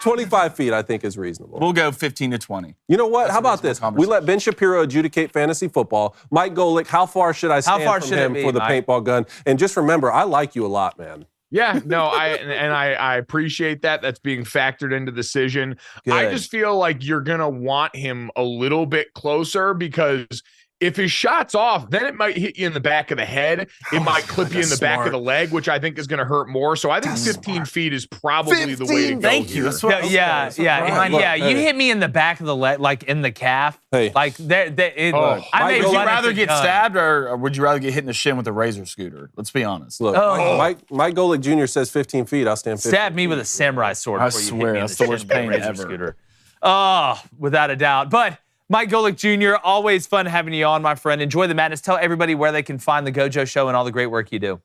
25 feet, I think, is reasonable. We'll go 15 to 20. You know what? How about reasonable this? We conversation. let Ben Shapiro adjudicate fantasy football. Mike Golic, how far should I stand far from should it him be, for the Mike? paintball gun? And just remember, I like you a lot, man. Yeah, no, I appreciate that. That's being factored into the decision. I Good. just feel like you're gonna want him a little bit closer, because If his shot's off, then it might hit you in the back of the head. It might clip you in the back of the leg, which I think is going to hurt more. So I think 15 feet is probably the way to go. Thank you. here. That's what Yeah. You hit me in the back of the leg, like in the calf. Hey. Like Oh. I may Would you run rather at the get gun. stabbed or would you rather get hit in the shin with a razor scooter? Let's be honest. Look, Oh. Mike Golic Jr. says 15 feet. I'll stand 15 Stab me feet. with a samurai sword. I before you hit swear, me in that's the shin worst with a pain razor ever. Scooter. Oh, without a doubt. But Mike Golic Jr., always fun having you on, my friend. Enjoy the madness. Tell everybody where they can find the Gojo Show and all the great work you do.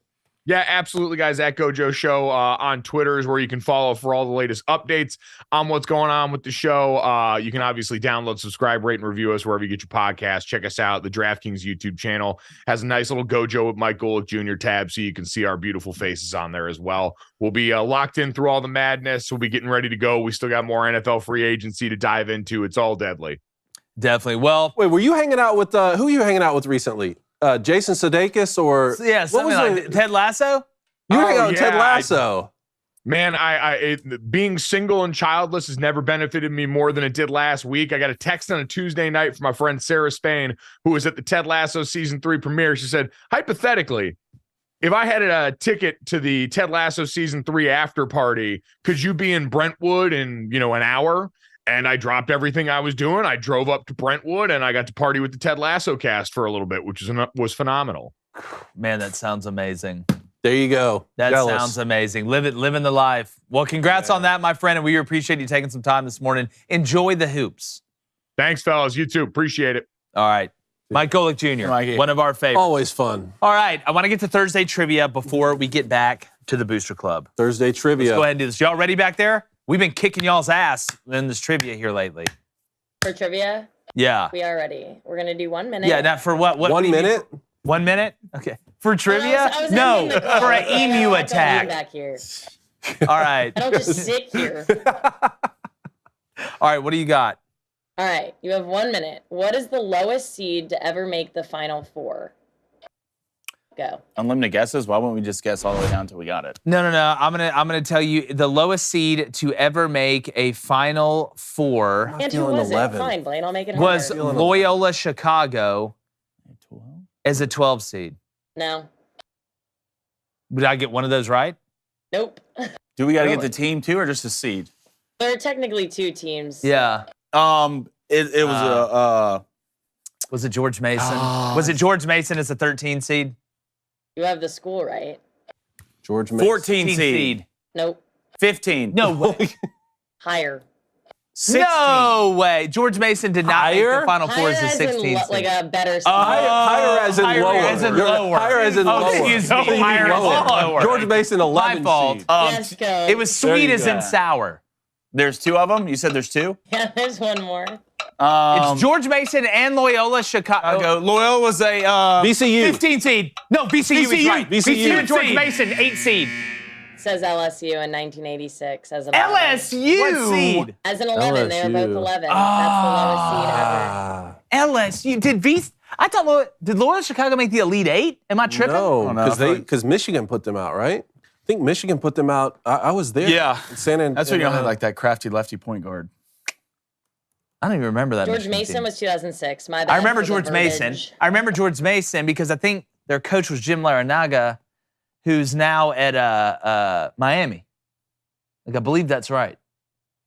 Yeah, absolutely, guys. At Gojo Show on Twitter is where you can follow for all the latest updates on what's going on with the show. You can obviously download, subscribe, rate, and review us wherever you get your podcast. Check us out. The DraftKings YouTube channel has a nice little Gojo with Mike Golic Jr. tab, so you can see our beautiful faces on there as well. We'll be locked in through all the madness. We'll be getting ready to go. We still got more NFL free agency to dive into. It's all deadly. Definitely. Well, Wait, were you hanging out with, who were you hanging out with recently? Jason Sudeikis or? yeah, something like that. Ted Lasso? You were hanging Oh, out with Ted yeah, Lasso. Man, being single and childless has never benefited me more than it did last week. I got a text on a Tuesday night from my friend Sarah Spain, who was at the Ted Lasso season 3 premiere. She said, hypothetically, if I had a ticket to the Ted Lasso season 3 after party, could you be in Brentwood in, an hour? And I dropped everything I was doing. I drove up to Brentwood and I got to party with the Ted Lasso cast for a little bit, which was phenomenal. Man, that sounds amazing. There you go. That Jealous. sounds amazing. Living the life. Well, congrats on that, my friend, and we appreciate you taking some time this morning. Enjoy the hoops. Thanks, fellas. You too. Appreciate it. All right. Mike Golic Jr., Mikey. one of our favorites. Always fun. All right. I want to get to Thursday trivia before we get back to the Booster Club. Thursday trivia. Let's go ahead and do this. Y'all ready back there? We've been kicking y'all's ass in this trivia here lately. For trivia, Yeah. we are ready. We're going to do 1 minute. Yeah, now for what? 1 minute? 1 minute? Okay. For I trivia? was No, ending the call. for an I don't emu like to lean attack. back here. All right. I don't just sit here. All right, what do you got? All right, you have 1 minute. What is the lowest seed to ever make the Final Four? Go. Unlimited guesses? Why wouldn't we just guess all the way down until we got it? No. I'm gonna tell you the lowest seed to ever make a Final Four And who feeling was 11. it? Fine, Blaine. I'll make it was harder. Loyola Chicago 12? as a 12 seed. No. Did I get one of those right? Nope. Do we got to Really? get the team too or just a seed? There are technically 2 teams. Yeah. It was Was it George Mason? Ah. Was it George Mason as a 13 seed? You have the school right. George Mason. 14 seed. Nope. 15. No way. Higher. 16. No way. George Mason did not make Higher? the Final Four Higher as a as 16 in seed. like a better seed. Higher as in higher lower. as in You're- lower. Higher as in Oh, lower. excuse me. Thinking Higher as in lower. George Mason, 11 My fault. seed. yes, go. It was There sweet you as go. in sour. There's 2 of them? You said there's 2? Yeah, there's one more. It's George Mason and Loyola Chicago. Loyola was a VCU. 15 seed. No, VCU is right. VCU. and George Mason, 8 seed. Says LSU in 1986 as an LSU. What seed? As an 11, they were both LSU. 11. That's the lowest seed ever. Ah, LSU. I thought did Loyola Chicago make the Elite 8? Am I tripping? no, Oh, no, because Michigan put them out, right? I think Michigan put them out. I was there. Yeah. In San Antonio. That's when you had like that crafty lefty point guard. I don't even remember that. George Michigan Mason team. was 2006. My bad. I remember for the George Mason. verbiage. I remember George Mason because I think their coach was Jim Larranaga, who's now at Miami. Like I believe that's right.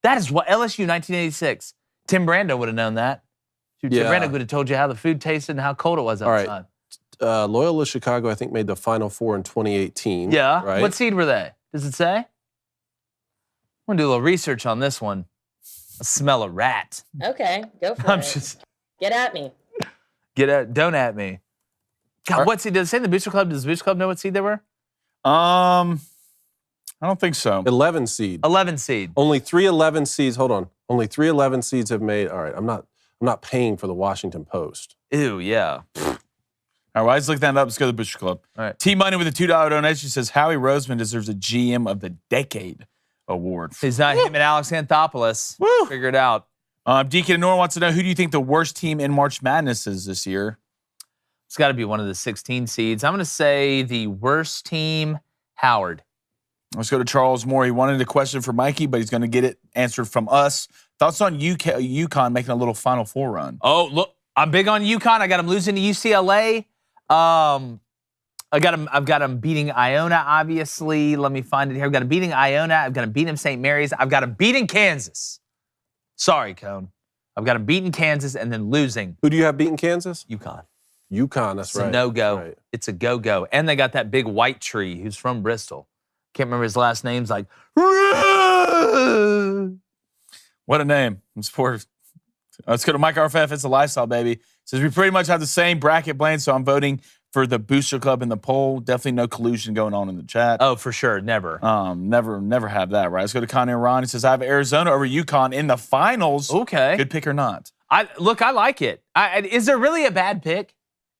That is what LSU 1986. Tim Brando would have known that. Shoot, Yeah. Tim Brando would have told you how the food tasted and how cold it was All right. outside. Loyola Chicago, I think, made the Final Four in 2018. Yeah. Right? What seed were they? Does it say? I'm gonna do a little research on this one. I smell a rat. Okay, go for I'm it. just Get at me. don't at me. God, what seed does it say in the Booster Club? Does the Booster Club know what seed they were? I don't think so. 11 seed. 11 seed. Only 3 11 seeds. Hold on. Only 3 11 seeds have made. All right. I'm not paying for the Washington Post. Ew, yeah. All right, let's look that up. Let's go to the Booster Club. All right. T-Money with a $2 donation says Howie Roseman deserves a GM of the Decade award. He's not him and Alex Anthopoulos. Woo. Figure it out. Deacon Nora wants to know, who do you think the worst team in March Madness is this year? It's got to be one of the 16 seeds. I'm going to say the worst team, Howard. Let's go to Charles Moore. He wanted a question for Mikey, but he's going to get it answered from us. Thoughts on UConn making a little Final Four run? Oh, look. I'm big on UConn. I got them losing to UCLA. I've got them beating Iona, obviously. Let me find it here. I've got them beating Iona. I've got them beating St. Mary's. I've got them beating Kansas. Sorry, Cone. I've got them beating Kansas and then losing. Who do you have beating Kansas? UConn. UConn, that's It's right. a no-go. Right. It's a go-go. And they got that big white tree who's from Bristol. Can't remember his last name's like. What a name. Let's go to Mike RFF. It's a lifestyle, baby. Says we pretty much have the same bracket, Blaine, so I'm voting for the Booster Club in the poll. Definitely no collusion going on in the chat. Oh, for sure. Never. Never have that, right? Let's go to Connie and Ron. He says, I have Arizona over UConn in the finals. Okay. Good pick or not? I like it. Is there really a bad pick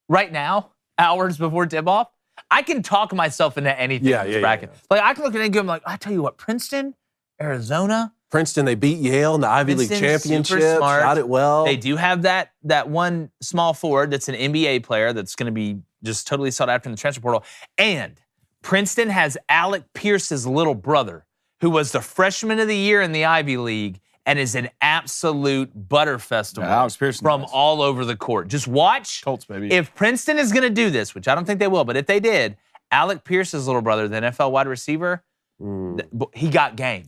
right now, hours before tip-off? I can talk myself into anything in this bracket. Yeah. Like, I can look at it and go, like, I tell you what, Princeton, Arizona. Princeton, they beat Yale in the Ivy League Princeton's championship. super smart. Shot it well. They do have that one small forward that's an NBA player that's going to be just totally sought after in the transfer portal. And Princeton has Alec Pierce's little brother, who was the freshman of the year in the Ivy League and is an absolute butter festival Alex Pearson from does. all over the court. Just watch. Colts, baby. If Princeton is going to do this, which I don't think they will, but if they did, Alec Pierce's little brother, the NFL wide receiver, he got game.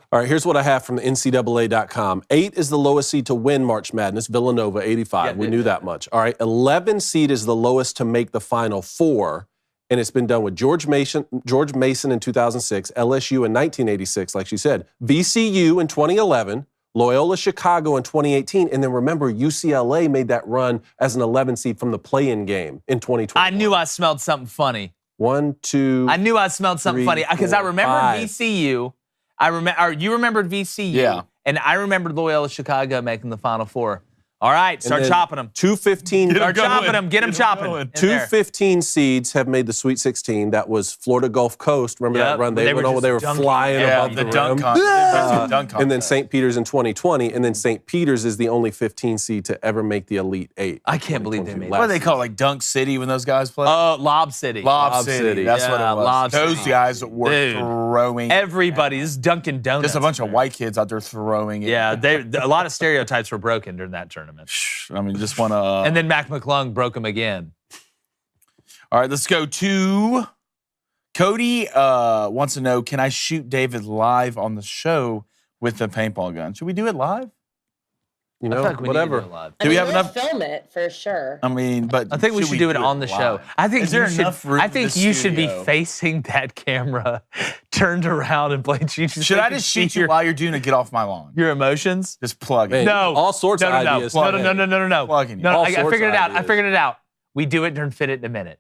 All right, here's what I have from the NCAA.com. 8 is the lowest seed to win March Madness, Villanova, 85. Yeah, we knew that much. All right, 11 seed is the lowest to make the Final Four, and it's been done with George Mason in 2006, LSU in 1986, like she said, VCU in 2011, Loyola Chicago in 2018, and then remember, UCLA made that run as an 11 seed from the play-in game in 2020. I knew I smelled something funny. 1, 2, I knew I smelled something 3, funny because I 4, remember 5. VCU. You remembered VCU. Yeah. And I remembered Loyola Chicago making the Final Four. All right, start then chopping them. 2-15. Start chopping them. Get them chopping. going. In there. 2-15 seeds have made the Sweet 16. That was Florida Gulf Coast. Remember that run? They were just flying Yeah, above the the dunk rim. contest. And then St. Peter's in 2020. And then St. Peter's is the only 15 seed to ever make the Elite Eight. I can't believe they made What do they call it? Like Dunk City when those guys play? Lob City. Lob City. That's what Yeah, it was. Lob Those City. guys were Dude. throwing. Everybody. This is Dunkin' Donuts. Just a bunch in of there. white kids out there throwing it. Yeah, a lot of stereotypes were broken during that tournament. I mean, just want to. And then Mac McClung broke them again. All right, let's go to Cody. Wants to know, can I shoot David live on the show with the paintball gun? Should we do it live? You I know, feel like we need to whatever. do it live. I Do we mean, have we'll enough- film it for sure. I mean, but I think we should do it on the show. I think Is there you should. enough room I in think the you should be studio? facing that camera, turned around and playing. Should I just shoot you while you're doing it? Get off my lawn. your emotions? Just plug Man, it. No, all sorts no, of no, ideas. No, no. Plugging you. No, All I sorts figured of it out. I ideas. figured it out. We do it during Fit It in a Minute.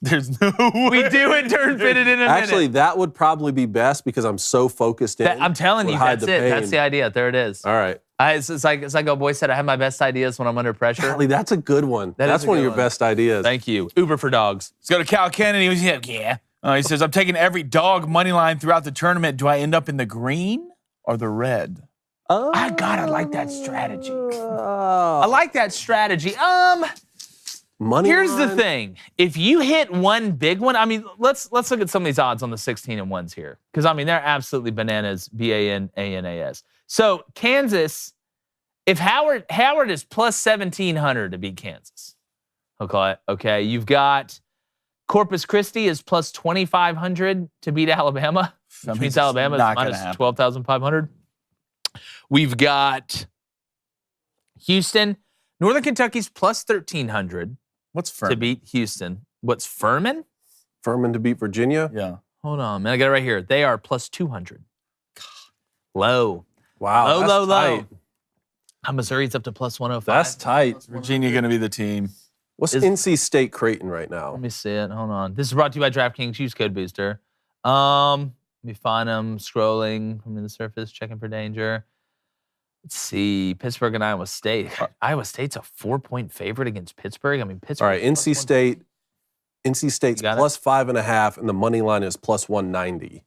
There's no way. We do it during Fit It in a Minute. Actually, that would probably be best because I'm so focused in. I'm telling would you, hide that's the it. pain. That's the idea. There it is. All right. It's like a boy said, I have my best ideas when I'm under pressure. Golly, that's a good one. That is That's a one of good your one. best ideas. Thank you. Uber for dogs. Let's go to Cal Kennedy. He says, I'm taking every dog money line throughout the tournament. Do I end up in the green or the red? I like that strategy. I I like that strategy. money. Here's the line. thing. If you hit one big one, I mean, let's look at some of these odds on the 16-1s here. Because, I mean, they're absolutely bananas, BANANAS. So, Kansas, if Howard is plus 1,700 to beat Kansas. Okay. You've got Corpus Christi is plus 2,500 to beat Alabama. I Which mean, means it's Alabama is not gonna minus happen. 12,500. We've got Houston. Northern Kentucky's plus 1,300 What's to Furman? beat Houston. What's Furman? Furman to beat Virginia. Yeah. Hold on, man. I got it right here. They are plus 200. Low. Wow. that's Low. tight. Missouri's up to plus 105. That's tight. Virginia going to be the team. What's Is- NC State Creighton right now? Let me see it. Hold on. This is brought to you by DraftKings. Use code Booster. Let me find them. Scrolling from the surface, checking for danger. Let's see. Pittsburgh and Iowa State. Iowa State's a 4-point favorite against Pittsburgh. I mean, Pittsburgh. All right, NC State. NC State's You got it? plus 5.5, and the money line is plus 190.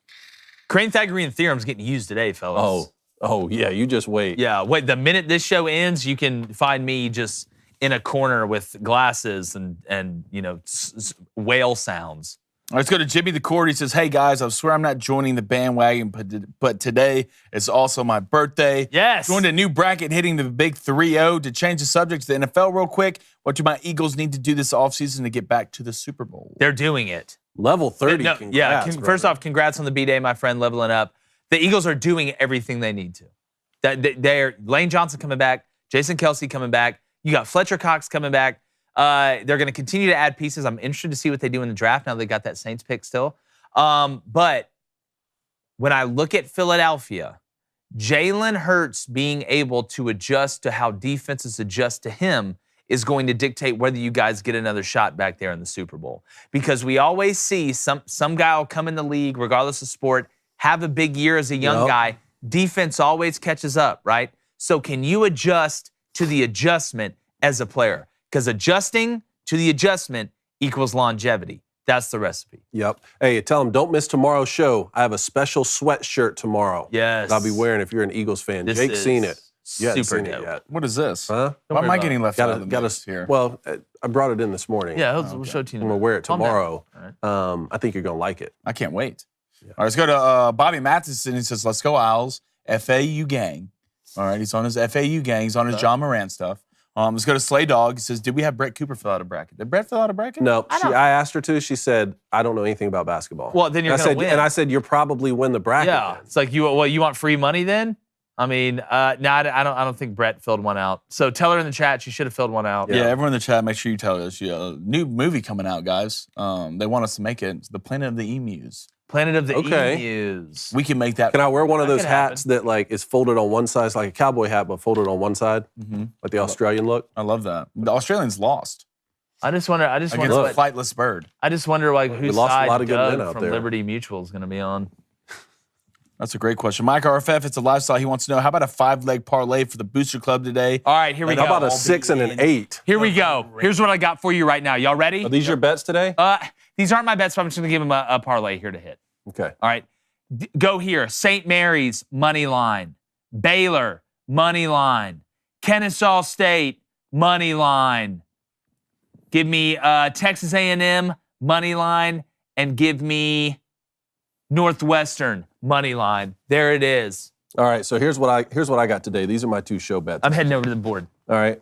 Crane Pythagorean theorem's getting used today, fellas. Oh yeah. You just wait. Yeah. Wait. The minute this show ends, you can find me just in a corner with glasses and whale sounds. Let's go to Jimmy the Cord. He says, hey, guys, I swear I'm not joining the bandwagon, but today is also my birthday. Yes. Joined a new bracket hitting the big 3-0. To change the subject to the NFL real quick, what do my Eagles need to do this offseason to get back to the Super Bowl? They're doing it. Level 30. No, Congrats, first off, congrats on the B-Day, my friend, leveling up. The Eagles are doing everything they need to. They're Lane Johnson coming back, Jason Kelsey coming back. You got Fletcher Cox coming back. They're going to continue to add pieces. I'm interested to see what they do in the draft now they got that Saints pick still. But when I look at Philadelphia, Jalen Hurts being able to adjust to how defenses adjust to him is going to dictate whether you guys get another shot back there in the Super Bowl. Because we always see some guy will come in the league, regardless of sport, have a big year as a young guy. Defense always catches up, right? So can you adjust to the adjustment as a player? Because adjusting to the adjustment equals longevity. That's the recipe. Yep. Hey, tell them, don't miss tomorrow's show. I have a special sweatshirt tomorrow. Yes. I'll be wearing if you're an Eagles fan. This Jake's is seen it. You haven't super seen it dope. yet. What is this? Huh? Why am I worry getting left out of the Got mix us here? Well, I brought it in this morning. Yeah, we'll show it to you. I'm going to wear it Calm down. tomorrow. All right. I think you're going to like it. I can't wait. All right, let's go to Bobby Matheson. He says, let's go Owls, FAU gang. All right, he's on his FAU gang. He's on his John Moran stuff. Let's go to Slay Dog. He says, did we have Brett Cooper fill out a bracket? Did Brett fill out a bracket? No, I asked her to. She said, I don't know anything about basketball. Well, then you're going to win. And I said, you'll probably win the bracket. Yeah, then. it's like you want free money then? I mean, no, I don't think Brett filled one out. So tell her in the chat she should have filled one out. Yeah, everyone in the chat, make sure you tell us. New movie coming out, guys. They want us to make it. It's The Planet of the Emus. Planet of the Okay. Emus. We can make that. Can I wear one of That those could hats happen. that like is folded on one side? It's like a cowboy hat, but folded on one side, like the Australian look. I love that. The Australians lost I just wonder against a flightless bird. I just wonder like whose lost a side lot of good men Doug out from there. Liberty Mutual is going to be on. That's a great question. Mike RFF, it's a lifestyle. He wants to know, how about a 5-leg parlay for the Booster Club today? All right, here we How go. about a 6 and an 8? Here we go. Here's what I got for you right now. Y'all ready? Are these your bets today? These aren't my bets, but I'm just going to give them a parlay here to hit. Okay. All right. Go here. St. Mary's, money line. Baylor, money line. Kennesaw State, money line. Give me Texas A&M, money line. And give me Northwestern, money line. There it is. All right. So here's what I got today. These are my 2 show bets. I'm heading over to the board. All right.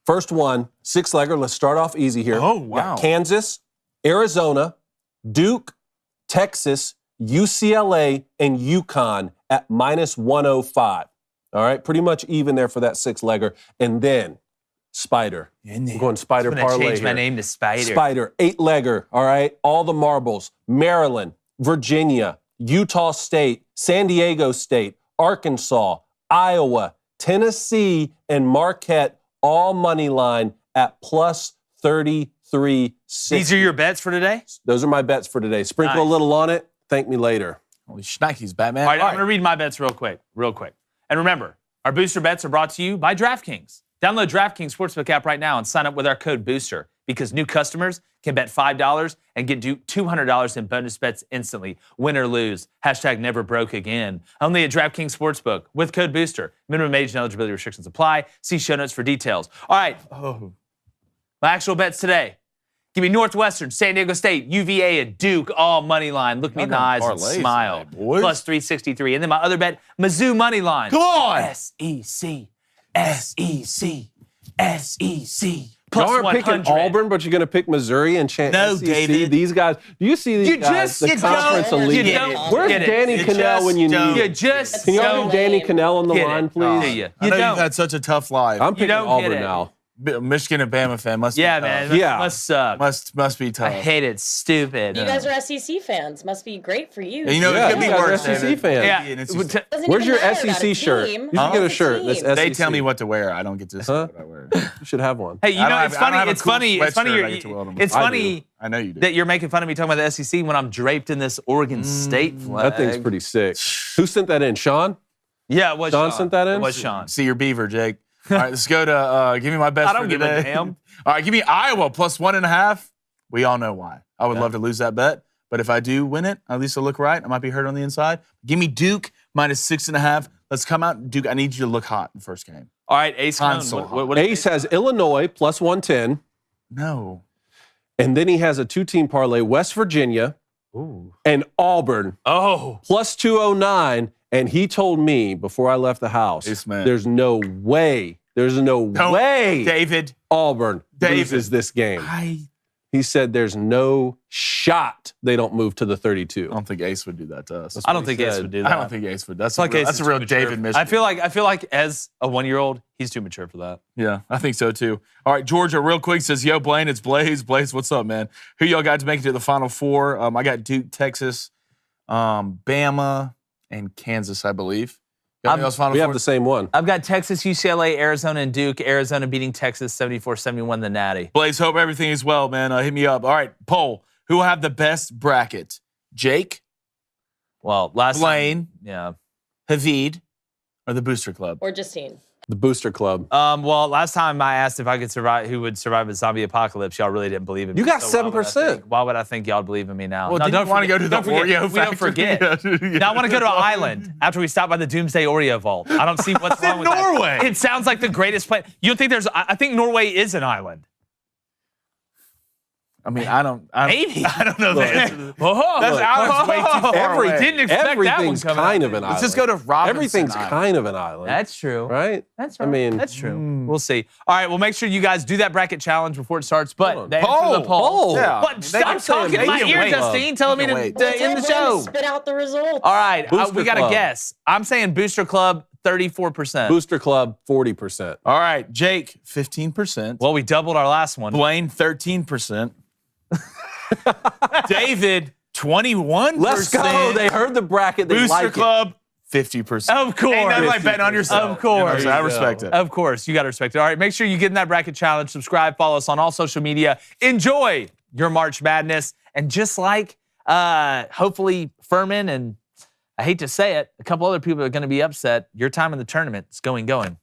First one, 6-legger. Let's start off easy here. Oh, We got wow. Kansas, Arizona, Duke, Texas, UCLA, and UConn at -105. All right. Pretty much even there for that 6-legger. And then Spider. I'm going Spider I'm going to parlay change here. my name to Spider. Spider, 8-legger, all right? All the marbles. Maryland, Virginia, Utah State, San Diego State, Arkansas, Iowa, Tennessee, and Marquette, all money line at +33.60. These are your bets for today? Those are my bets for today. Sprinkle a Nice. little on it. Thank me later. Holy shnikes, Batman. All right, I'm going to read my bets real quick. And remember, our booster bets are brought to you by DraftKings. Download DraftKings Sportsbook app right now and sign up with our code BOOSTER because new customers can bet $5 and get $200 in bonus bets instantly. Win or lose. Never broke again. Only at DraftKings Sportsbook with code BOOSTER. Minimum age and eligibility restrictions apply. See show notes for details. All right. My actual bets today. Give me Northwestern, San Diego State, UVA, and Duke, all money line. Look me in the eyes and parlays smile. today, boys. +363. And then my other bet, Mizzou money line. Come on. SEC. Y'all Plus aren't 100. picking Auburn, but you're going to pick Missouri and chant No, SEC. David. These guys, do you see these You guys? just- you conference don't- elite. you don't Where's get it. Danny You Cannell just when you don't. need You him? just Can y'all don't get Danny lame. Cannell on the get line, it. please? Do you? I know don't. you've had such a tough life. I'm picking don't get Auburn it. now. Michigan and Bama fan must be Yeah, tough. man. Yeah. Must suck. Must be tough. I hate it. Stupid. You guys are SEC fans. Must be great for you. And you know, Yeah, it could be you guys are worse. SEC David. fans. Yeah. And it's Well, just- t- Doesn't Where's even your matter about SEC a shirt? team. You should get a It's shirt team. that's SEC. They tell me what to wear. I don't get to say Huh? what I wear. You should have one. Hey, you I know, don't it's have- I don't funny. have a It's cool funny. It's funny. sweatshirt You're, I get to wear them. it's I funny I know you do. that you're making fun of me talking about the SEC when I'm draped in this Oregon State flag. That thing's pretty sick. Who sent that in? Sean? Yeah, it was Sean Sean. sent that in? It was Sean. See your beaver, Jake. All right, let's go to give me my best I don't for give a today. damn. All right, give me Iowa +1.5. We all know why. I would love to lose that bet, but if I do win it, at least I look right. I might be hurt on the inside. Give me Duke -6.5. Let's come out. Duke, I need you to look hot in the first game. All right, Ace Cone. Console. What Ace has Illinois +110. No. And then he has a 2-team parlay, West Virginia and Auburn, plus 209. And he told me before I left the house, there's no way, David, Auburn loses this game. He said there's no shot they don't move to the 32. I don't think Ace would do that to us. I don't think Ace would do that. I don't think Ace would. That's a real David mission. I feel like as a 1-year-old, he's too mature for that. Yeah, I think so too. All right, Georgia, real quick says, "Yo, Blaine, it's Blaze. Blaze, what's up, man? Who y'all got to make it to the Final Four? I got Duke, Texas, Bama, and Kansas, I believe. Got any else Final we Four? have the same one. I've got Texas, UCLA, Arizona, and Duke. Arizona beating Texas 74-71, the Natty. Blaze, hope everything is well, man. Hit me up. All right, poll. Who will have the best bracket? Jake, Well, last Blaine, yeah. Havid, or the Booster Club? Or Justine. The Booster Club. Well, last time I asked if I could survive, who would survive a zombie apocalypse, y'all really didn't believe in me. You got So 7%. Why would I think y'all believe in me now? Well, No, didn't you want to go to the Oreo We don't forget. factory? Now I want to go to an island after we stop by the Doomsday Oreo Vault. I don't see what's wrong with Norway. that. It sounds like the greatest place. You don't think I think Norway is an island. I mean, I don't Maybe. I don't know that. That's Look, Alex way too far away. Didn't expect that one Everything's coming kind out. of an island. Let's just go to Robinson Everything's Island. kind of an island. That's true. right? That's right. I mean, that's true. We'll see. All right, well, make sure you guys do that bracket challenge before it starts. But the answer to the poll. Yeah. But stop talking in my ear, Justine, telling me to end the show. Spit out the results. All right, Booster we got to Club. guess. I'm saying Booster Club, 34%. Booster Club, 40%. All right, Jake, 15%. Well, we doubled our last one. Blaine, 13%. David, 21%. Let's go. They heard the bracket. They Booster like Club, 50%. Of course. Ain't nothing like betting on yourself. Of course. You know, so I respect it. Of course, you got to respect it. All right, make sure you get in that bracket challenge. Subscribe, follow us on all social media. Enjoy your March Madness. And just like, hopefully, Furman and, I hate to say it, a couple other people are going to be upset, your time in the tournament is gone.